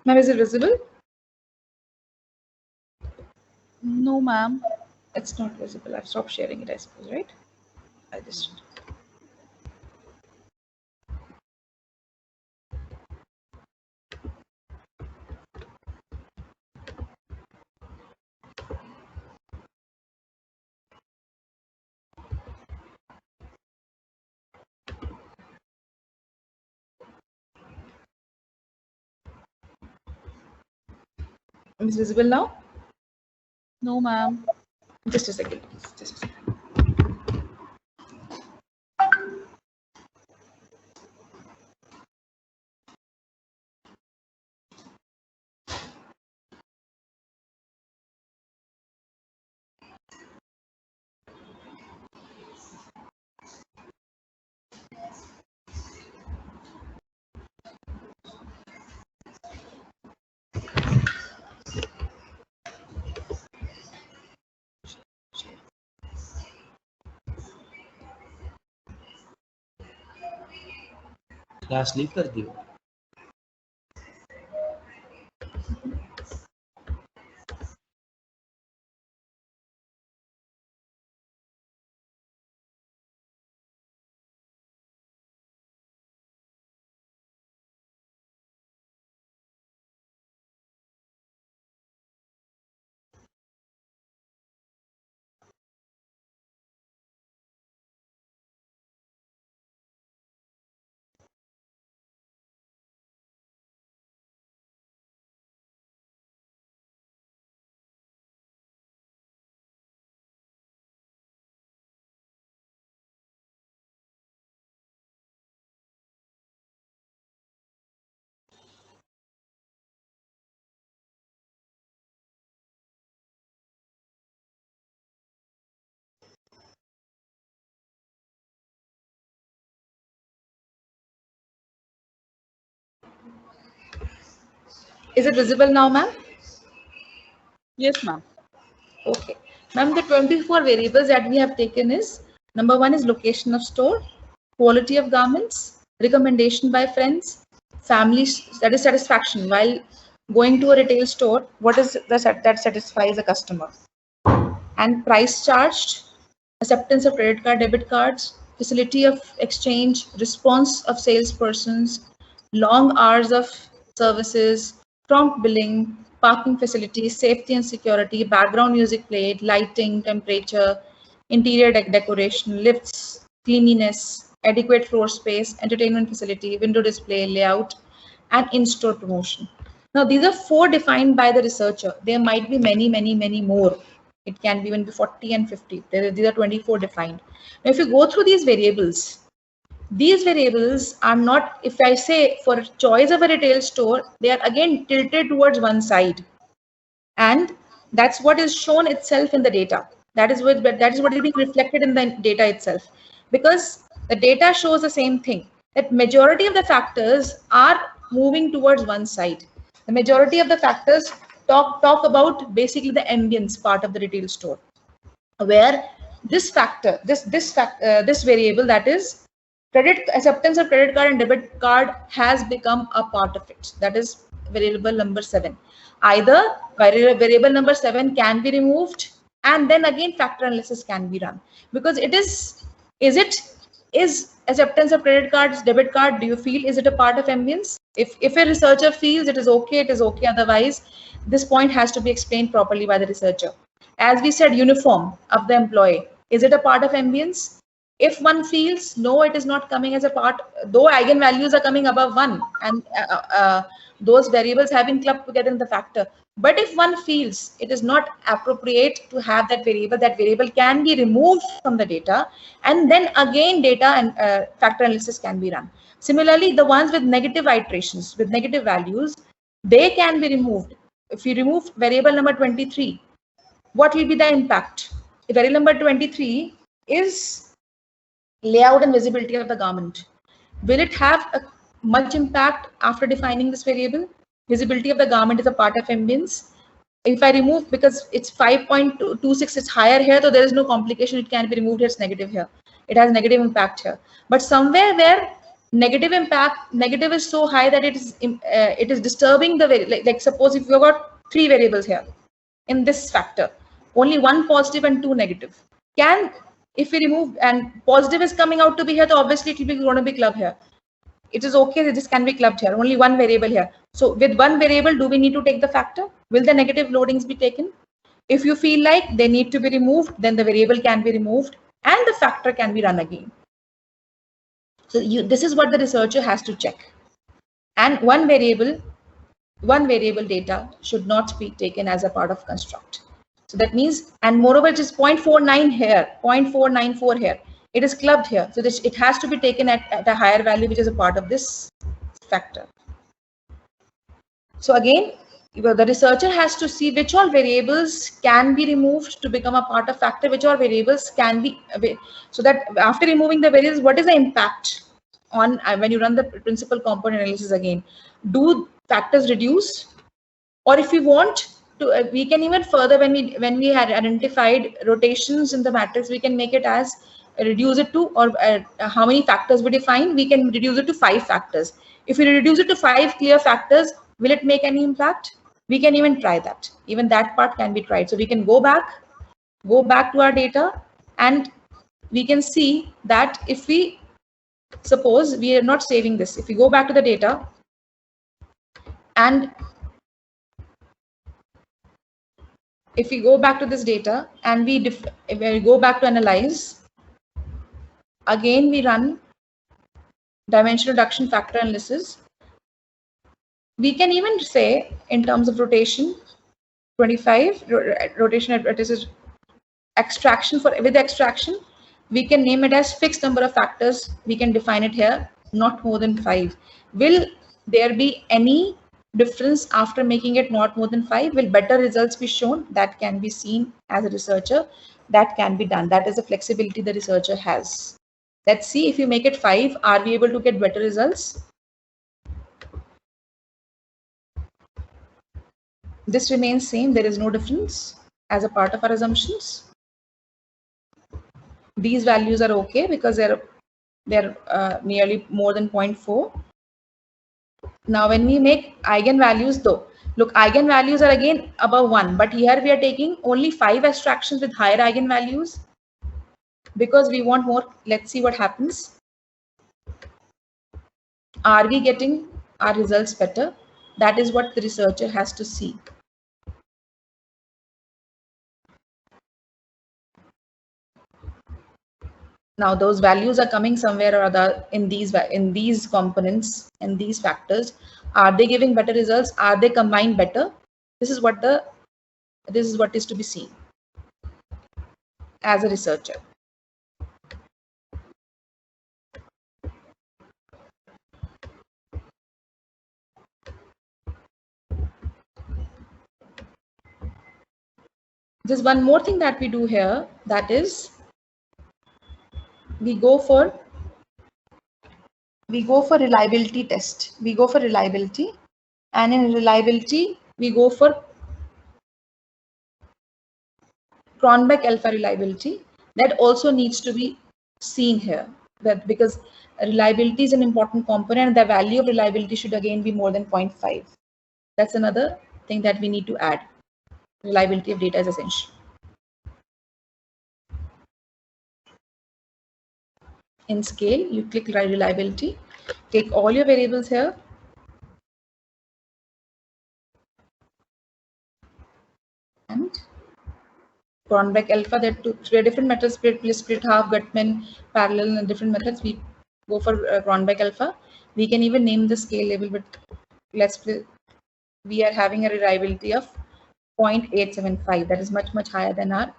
Ma'am, is it visible? No, ma'am. It's not visible. I've stopped sharing it, I suppose, right? I just. Is it visible now? No, ma'am. Just a second, please. Just a second. Class leave कर दियो। Is it visible now, ma'am? Yes, ma'am. Okay. Ma'am, the 24 variables that we have taken is, number one is location of store, quality of garments, recommendation by friends, family, that is satisfaction. While going to a retail store, what is that satisfies a customer? And price charged, acceptance of credit card, debit cards, facility of exchange, response of salespersons, long hours of services, prompt billing, parking facilities, safety and security, background music played, lighting, temperature, interior decoration, lifts, cleanliness, adequate floor space, entertainment facility, window display, layout, and in-store promotion. Now, these are 4 defined by the researcher. There might be many more. It can be even be 40 and 50. These are 24 defined. Now, if you go through these variables are not, if I say for choice of a retail store, they are again tilted towards one side. And that's what is shown itself in the data. That is what is being reflected in the data itself. Because the data shows the same thing, that majority of the factors are moving towards one side. The majority of the factors talk about basically the ambience part of the retail store, where this factor, this variable, that is acceptance of credit card and debit card, has become a part of it. That is variable number 7. Either variable number 7 can be removed, and then again factor analysis can be run, because it is acceptance of credit cards, debit card, do you feel, is it a part of ambience? If a researcher feels it is okay, it is okay. Otherwise, this point has to be explained properly by the researcher. As we said, uniform of the employee, is it a part of ambience? If one feels no, it is not coming as a part, though eigenvalues are coming above 1, and those variables have been clubbed together in the factor. But if one feels it is not appropriate to have that variable can be removed from the data, and then again data and factor analysis can be run. Similarly, the ones with negative iterations, with negative values, they can be removed. If you remove variable number 23, what will be the impact? If variable number 23 is layout and visibility of the garment, will it have a much impact after defining this variable? Visibility of the garment is a part of ambience. If I remove, because it's 5.26, it's higher here, so there is no complication, it can be removed, it's negative here. It has negative impact here. But somewhere where negative is so high that it is disturbing the, like suppose if you've got 3 variables here in this factor, only 1 positive and 2 negative. If we remove, and positive is coming out to be here, so obviously it will be going to be clubbed here. It is okay that this can be clubbed here, only 1 variable here. So with 1 variable, do we need to take the factor? Will the negative loadings be taken? If you feel like they need to be removed, then the variable can be removed and the factor can be run again. So this is what the researcher has to check. And one variable data should not be taken as a part of construct. So that means, and moreover, it is 0.49 here, 0.494 here. It is clubbed here. So it has to be taken at a higher value, which is a part of this factor. So again, the researcher has to see which all variables can be removed to become a part of factor, which all variables can be, so that after removing the variables, what is the impact on when you run the principal component analysis again? Do factors reduce? Or if we want to, we can even further, when we had identified rotations in the matrix, we can make it as reduce it to, or how many factors we define, we can reduce it to 5 factors. If we reduce it to 5 clear factors, will it make any impact? We can even try that. Even that part can be tried. So we can go back to our data, and we can see that if we, suppose we are not saving this, if we go back to the data and if we go back to this data and we go back to analyze, again we run dimension reduction factor analysis. We can even say in terms of rotation, 25 rotation is extraction. With extraction, we can name it as fixed number of factors. We can define it here, not more than 5. Will there be any difference after making it not more than 5? Will better results be shown? That can be seen as a researcher. That can be done. That is a flexibility the researcher has. Let's see, if you make it 5, are we able to get better results? This remains same. There is no difference as a part of our assumptions. These values are okay because they're nearly more than 0.4. Now, when we make eigenvalues, though, look, eigenvalues are again above 1, but here we are taking only 5 abstractions with higher eigenvalues because we want more. Let's see what happens. Are we getting our results better? That is what the researcher has to see. Now those values are coming somewhere or other in these components and these factors. Are they giving better results? Are they combined better? This is what is to be seen as a researcher. Just one more thing that we do here, that is we go for reliability test. We go for reliability, and in reliability we go for Cronbach alpha reliability. That also needs to be seen here, that because reliability is an important component, the value of reliability should again be more than 0.5. That's another thing that we need to add. Reliability of data is essential. In scale, you click reliability, take all your variables here, and Cronbach alpha. There are three different methods: split half, Guttman, parallel, and different methods. We go for Cronbach alpha. We can even name the scale level, but we are having a reliability of 0.875. That is much higher than our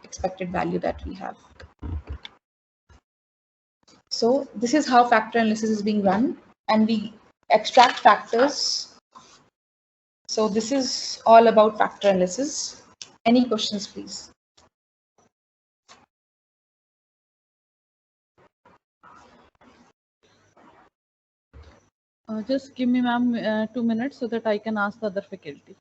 expected value that we have. So this is how factor analysis is being run, and we extract factors. So this is all about factor analysis. Any questions, please? Just give me, ma'am, 2 minutes so that I can ask the other faculty.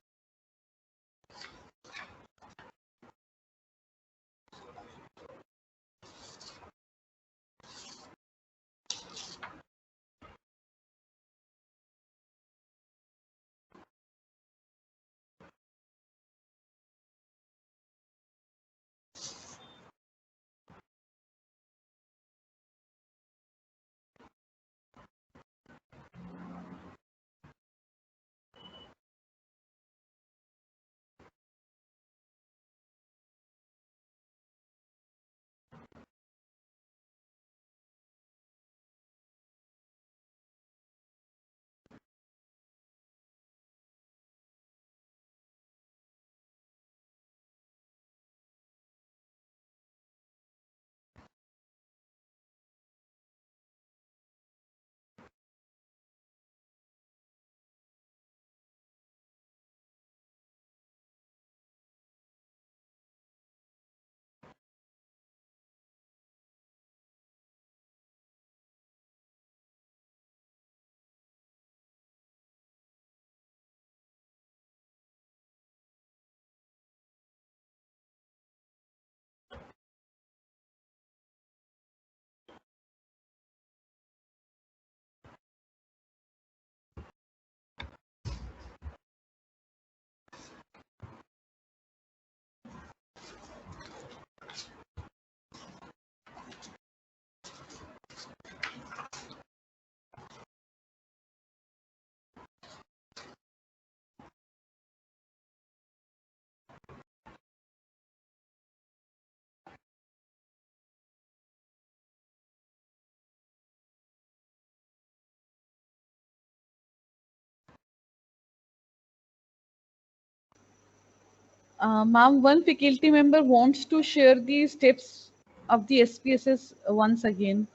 Ma'am, one faculty member wants to share the steps of the SPSS once again.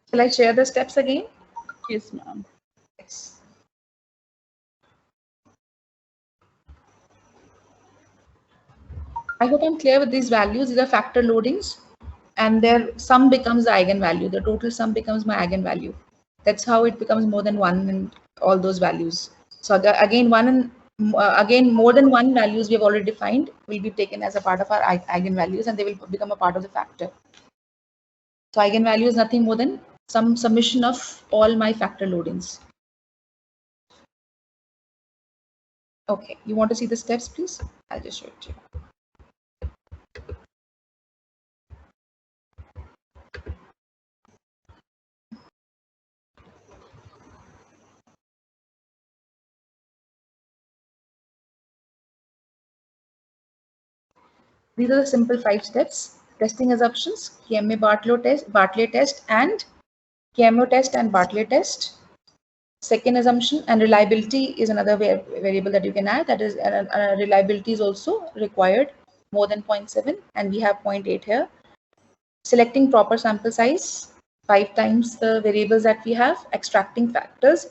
Shall I share the steps again? Yes, ma'am. Yes. I hope I'm clear with these values. These are factor loadings, and their sum becomes the eigenvalue. The total sum becomes my eigenvalue. That's how it becomes more than one and all those values. So again, again, more than one values we have already defined will be taken as a part of our eigenvalues, and they will become a part of the factor. So eigenvalue is nothing more than some summation of all my factor loadings. Okay, you want to see the steps, please? I'll just show it to you. These are the simple 5 steps. testing assumptions, Bartlett test and KMO test and Bartlett test. Second assumption, and reliability is another variable that you can add. That is, reliability is also required more than 0.7, and we have 0.8 here. Selecting proper sample size, 5 times the variables that we have. Extracting factors.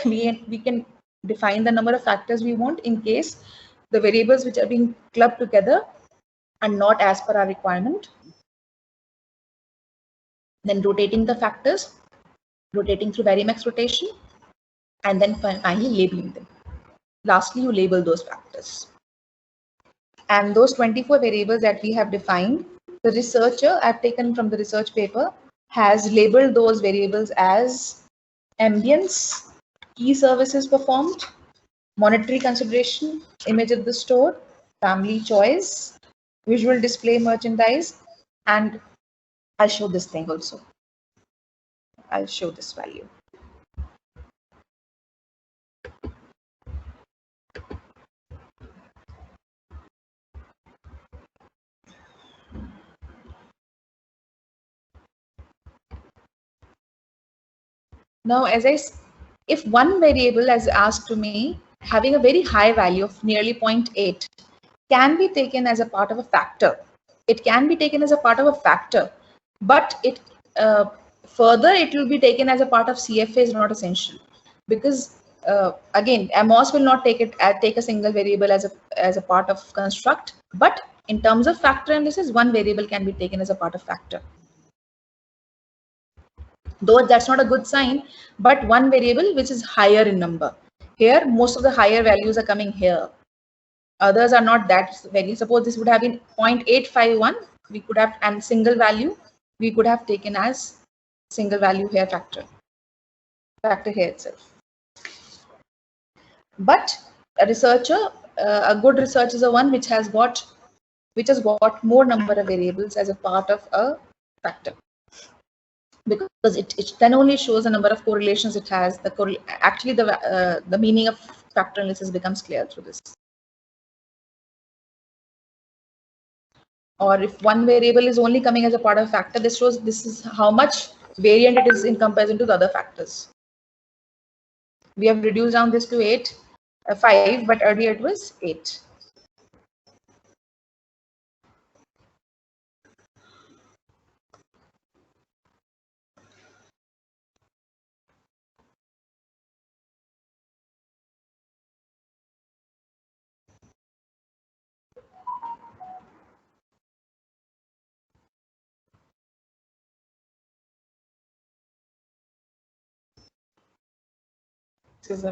we can define the number of factors we want in case the variables which are being clubbed together are not as per our requirement. Then rotating the factors, rotating through Varimax rotation, and then finally labeling them. Lastly, you label those factors. And those 24 variables that we have defined, the researcher, I've taken from the research paper, has labeled those variables as ambience, key services performed, monetary consideration, image of the store, family choice, visual display merchandise, and I'll show this thing also. I'll show this value. Now, if one variable as asked to me, having a very high value of nearly 0.8 can be taken as a part of a factor. It can be taken as a part of a factor, but it further it will be taken as a part of CFA is not essential, because again, Amos will not take a single variable as a part of construct, but in terms of factor analysis, one variable can be taken as a part of factor. Though that's not a good sign, but one variable which is higher in number. Here, most of the higher values are coming here. Others are not that value. Suppose this would have been 0.851, we could have, and single value, we could have taken as single value here factor here itself. But a researcher, a good research is a one which has got more number of variables as a part of a factor, because it then only shows the number of correlations it has. Actually the meaning of factor analysis becomes clear through this. Or if one variable is only coming as a part of a factor, this shows this is how much variant it is in comparison to the other factors. We have reduced down this to 5, but earlier it was 8. This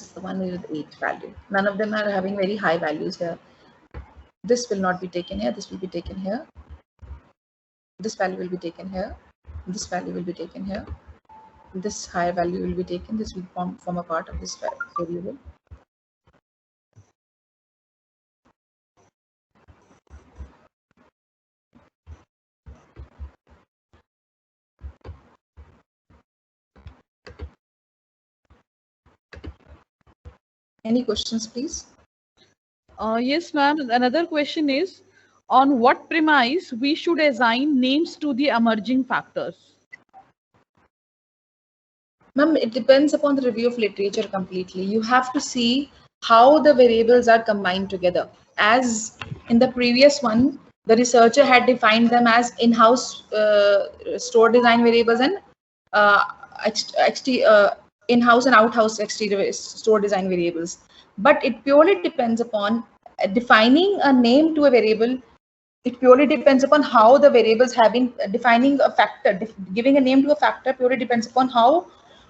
is the one with 8 value. None of them are having very high values here. This will not be taken here. This will be taken here. This value will be taken here. This value will be taken here. This higher value will be taken. This will form a part of this variable. Any questions, please? Yes, ma'am. Another question is, on what premise we should assign names to the emerging factors? Ma'am, it depends upon the review of literature completely. You have to see how the variables are combined together. As in the previous one, the researcher had defined them as in-house store design variables and in-house and out-house exterior store design variables. But it purely depends upon defining a name to a variable. It purely depends upon how the variables have been defining a factor. Giving a name to a factor purely depends upon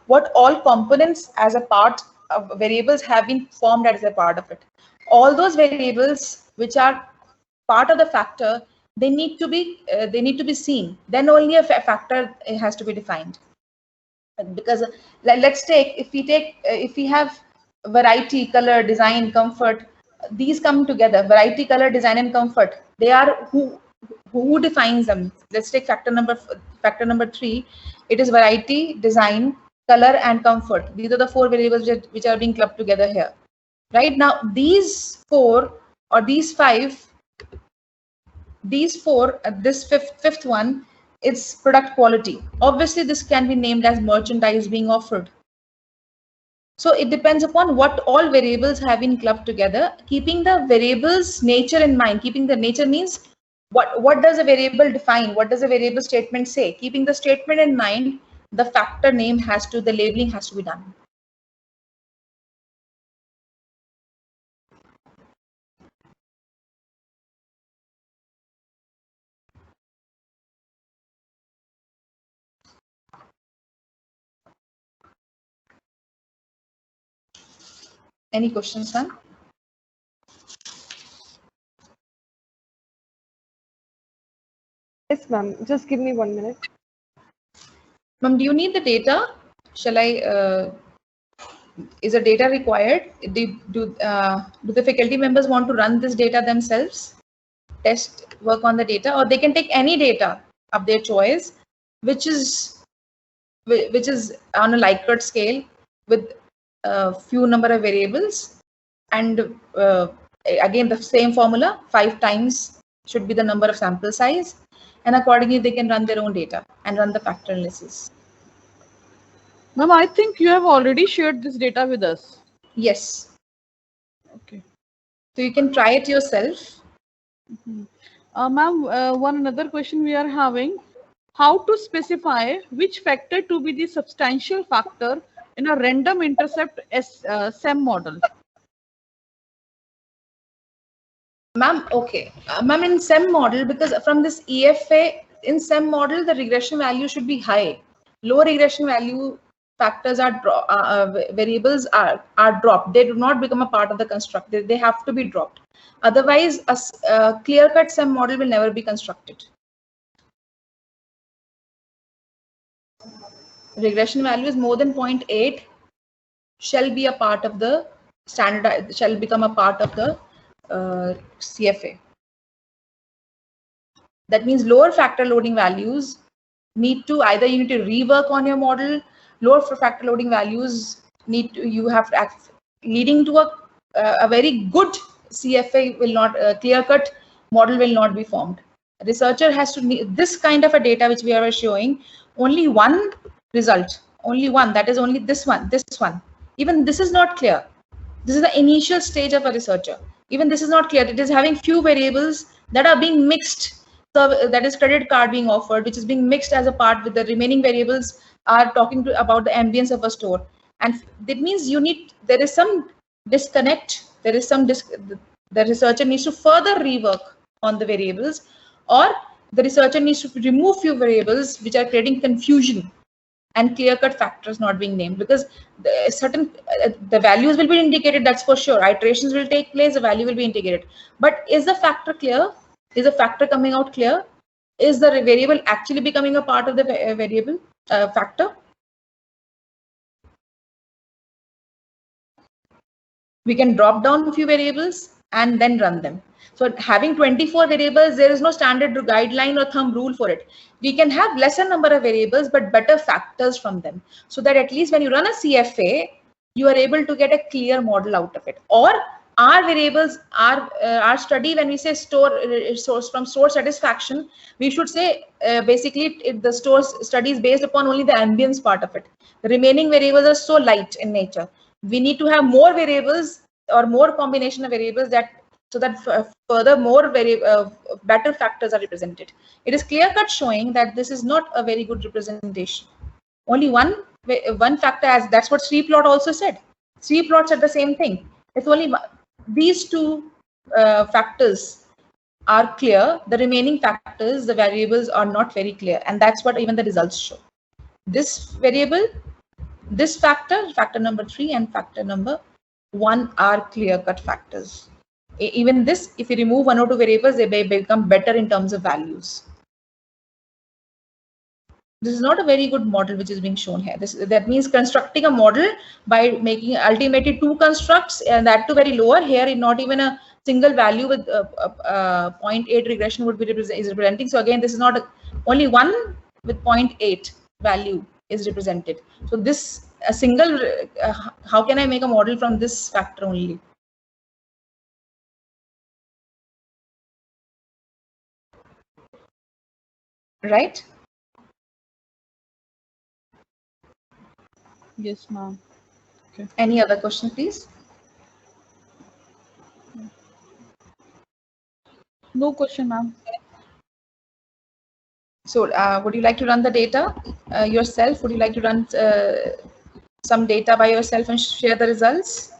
what all components as a part of variables have been formed as a part of it. All those variables which are part of the factor, they need to be seen. Then only a factor has to be defined. Because let's take, if we have variety, color, design, comfort, these come together. Variety, color, design, and comfort, they are who defines them. Let's take factor number 3. It is variety, design, color, and comfort. These are the 4 variables which are being clubbed together here. Right now, these four or these five, these four, this fifth one, it's product quality. Obviously, this can be named as merchandise being offered. So it depends upon what all variables have been clubbed together, keeping the variable's nature in mind. Keeping the nature means what does a variable define? What does a variable statement say? Keeping the statement in mind, the factor name has to, the labeling has to be done. Any questions, ma'am? Yes, ma'am. Just give me 1 minute. Ma'am, do you need the data? Shall I? Is the data required? Do the faculty members want to run this data themselves? Test, work on the data, or they can take any data of their choice, which is on a Likert scale with a few number of variables, and again the same formula, 5 times should be the number of sample size, and accordingly they can run their own data and run the factor analysis. Ma'am, I think you have already shared this data with us. Yes. Okay. So you can try it yourself. Ma'am, one another question we are having: how to specify which factor to be the substantial factor in a random intercept SEM model? Ma'am, okay. Ma'am, in SEM model, because from this EFA, in SEM model, the regression value should be high. Low regression value factors are variables are dropped. They do not become a part of the construct. They have to be dropped. Otherwise, a clear-cut SEM model will never be constructed. Regression value is more than 0.8 shall be a part of the standard, shall become a part of the CFA. That means lower factor loading values need to, either you need to rework on your model. Lower factor loading values need to, you have to leading to a very good CFA will not, clear-cut model will not be formed. A researcher has to need this kind of a data which we are showing, only one result, only one, that is only this one. Even this is not clear. This is the initial stage of a researcher. Even this is not clear. It is having few variables that are being mixed. So that is credit card being offered, which is being mixed as a part with the remaining variables are talking about the ambience of a store. And that means there is some disconnect. There is some the researcher needs to further rework on the variables, or the researcher needs to remove few variables which are creating confusion and clear-cut factors not being named, because the values will be indicated, that's for sure. Iterations will take place, the value will be indicated. But is the factor clear? Is the factor coming out clear? Is the variable actually becoming a part of the variable factor? We can drop down a few variables and then run them. So having 24 variables, there is no standard guideline or thumb rule for it. We can have lesser number of variables, but better factors from them, so that at least when you run a CFA, you are able to get a clear model out of it. Or our variables, our study, when we say source from store satisfaction, we should say basically the store study is based upon only the ambience part of it. The remaining variables are so light in nature. We need to have more variables or more combination of variables so that further more better factors are represented. It is clear-cut showing that this is not a very good representation. Only one factor, as that's what CPlot also said. CPlot said the same thing. It's only these two factors are clear. The remaining factors, the variables, are not very clear, and that's what even the results show. This variable, this factor number 3 and factor number 1 are clear-cut factors. Even this, if you remove 1 or 2 variables, they may become better in terms of values. This is not a very good model which is being shown here. That means constructing a model by making ultimately 2 constructs, and that too very lower. Here, not even a single value with 0.8 regression would be is representing. So again, this is not only one with 0.8 value is represented. So this a single, how can I make a model from this factor only? right? Yes, ma'am. Any other question, please? No question, ma'am. So would you like to run the data yourself? Would you like to run some data by yourself and share the results?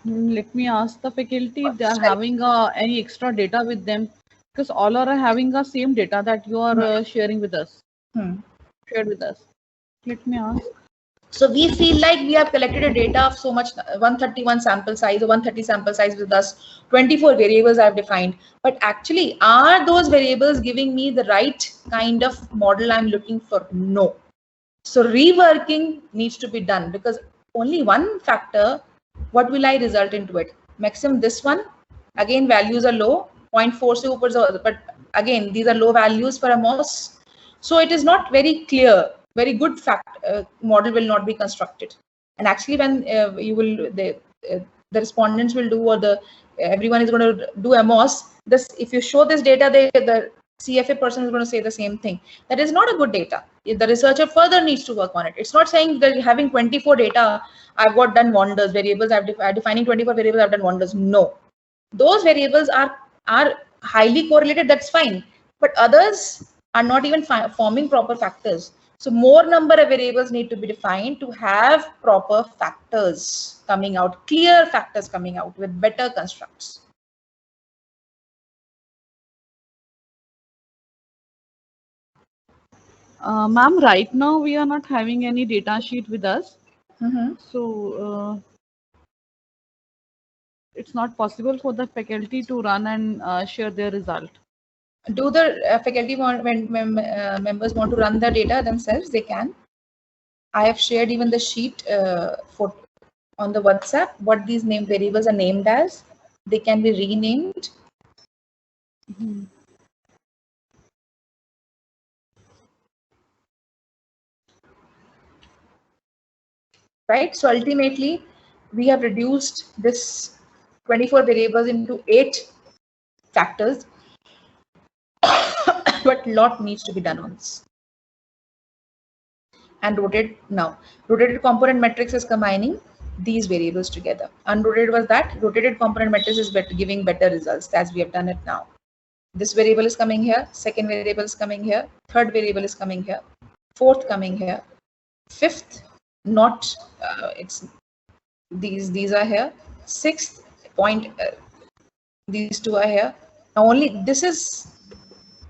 Let me ask the faculty if they are having any extra data with them, because all are having the same data that you are sharing with us. Shared with us. Let me ask. So we feel like we have collected a data of so much, 131 sample size or 130 sample size with us, 24 variables I've defined. But actually, are those variables giving me the right kind of model I'm looking for? No. So reworking needs to be done, because only one factor, what will I result into it? Maximum this one, again values are low, 0.4 se upar, but again these are low values for a MOS. So it is not very clear, very good model will not be constructed. And actually when you will, the respondents will do, or everyone is going to do a MOS, this, if you show this data, the CFA person is going to say the same thing. That is not a good data. The researcher further needs to work on it. It's not saying that having 24 data, I've got done wonders. Variables, I'm defining 24 variables, I've done wonders. No, those variables are highly correlated. That's fine, but others are not even forming proper factors. So more number of variables need to be defined to have proper factors coming out, clear factors coming out with better constructs. Ma'am, right now we are not having any data sheet with us. So it's not possible for the faculty to run and share their result. Do the faculty members want to run the data themselves? They can. I have shared even the sheet on the WhatsApp, what these name variables are named as. They can be renamed. Right. So ultimately, we have reduced this 24 variables into 8 factors, but lot needs to be done on this. And rotated component matrix is combining these variables together. Unrotated was that. Rotated component matrix is giving better results, as we have done it now. This variable is coming here, second variable is coming here, third variable is coming here, fourth coming here, fifth, not it's these are here, sixth point, these two are here. Now only this is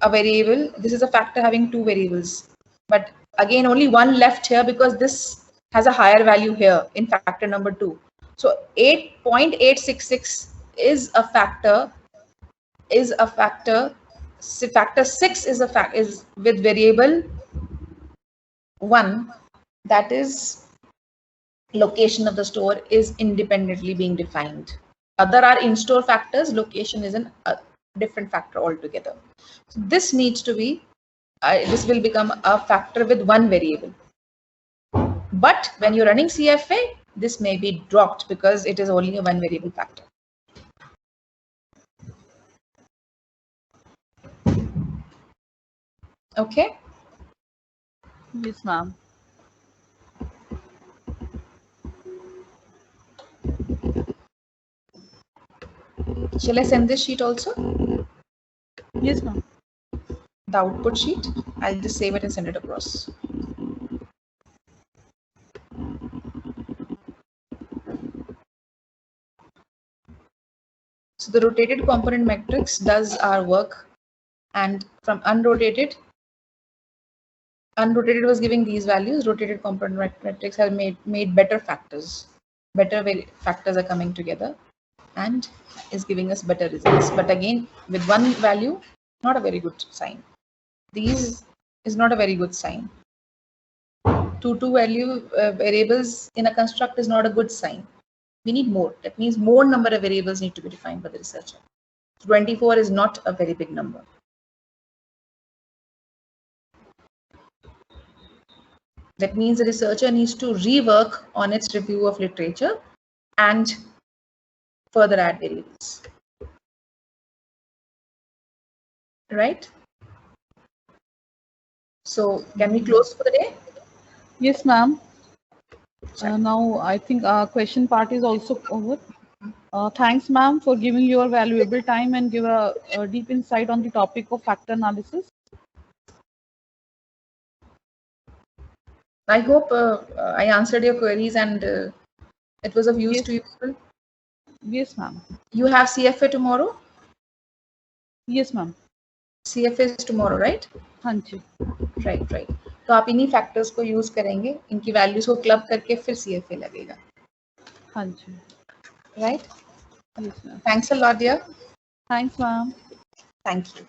a variable, this is a factor having 2 variables, but again only one left here because this has a higher value here in factor number 2. So 8.866 is a factor. So factor 6 is with variable 1, that is location of the store is independently being defined. Other are in-store factors, location is a different factor altogether. So this needs to be, this will become a factor with 1 variable. But when you're running CFA, this may be dropped because it is only a 1 variable factor. Okay. Yes, ma'am. Shall I send this sheet also? Yes, ma'am. The output sheet. I'll just save it and send it across. So the rotated component matrix does our work, and from unrotated was giving these values. Rotated component matrix has made better factors. Better factors are coming together and is giving us better results. But again, with 1 value, not a very good sign. These is not a very good sign. 2 value variables in a construct is not a good sign. We need more. That means more number of variables need to be defined by the researcher. 24 is not a very big number. That means the researcher needs to rework on its review of literature and further add variables. right? So can we close for the day? Yes, ma'am. Now I think our question part is also over. Thanks, ma'am, for giving your valuable time and give a deep insight on the topic of factor analysis. I hope I answered your queries and it was of use Yes. to you. Yes, ma'am. You have CFA tomorrow? Yes, ma'am. CFA is tomorrow, right? हाँ जी. Right, right. तो आप इन्हीं factors को use करेंगे, इनकी values को club करके फिर CFA लगेगा. हाँ जी. Right? Yes, ma'am. Thanks a lot, dear. Thanks, ma'am. Thank you.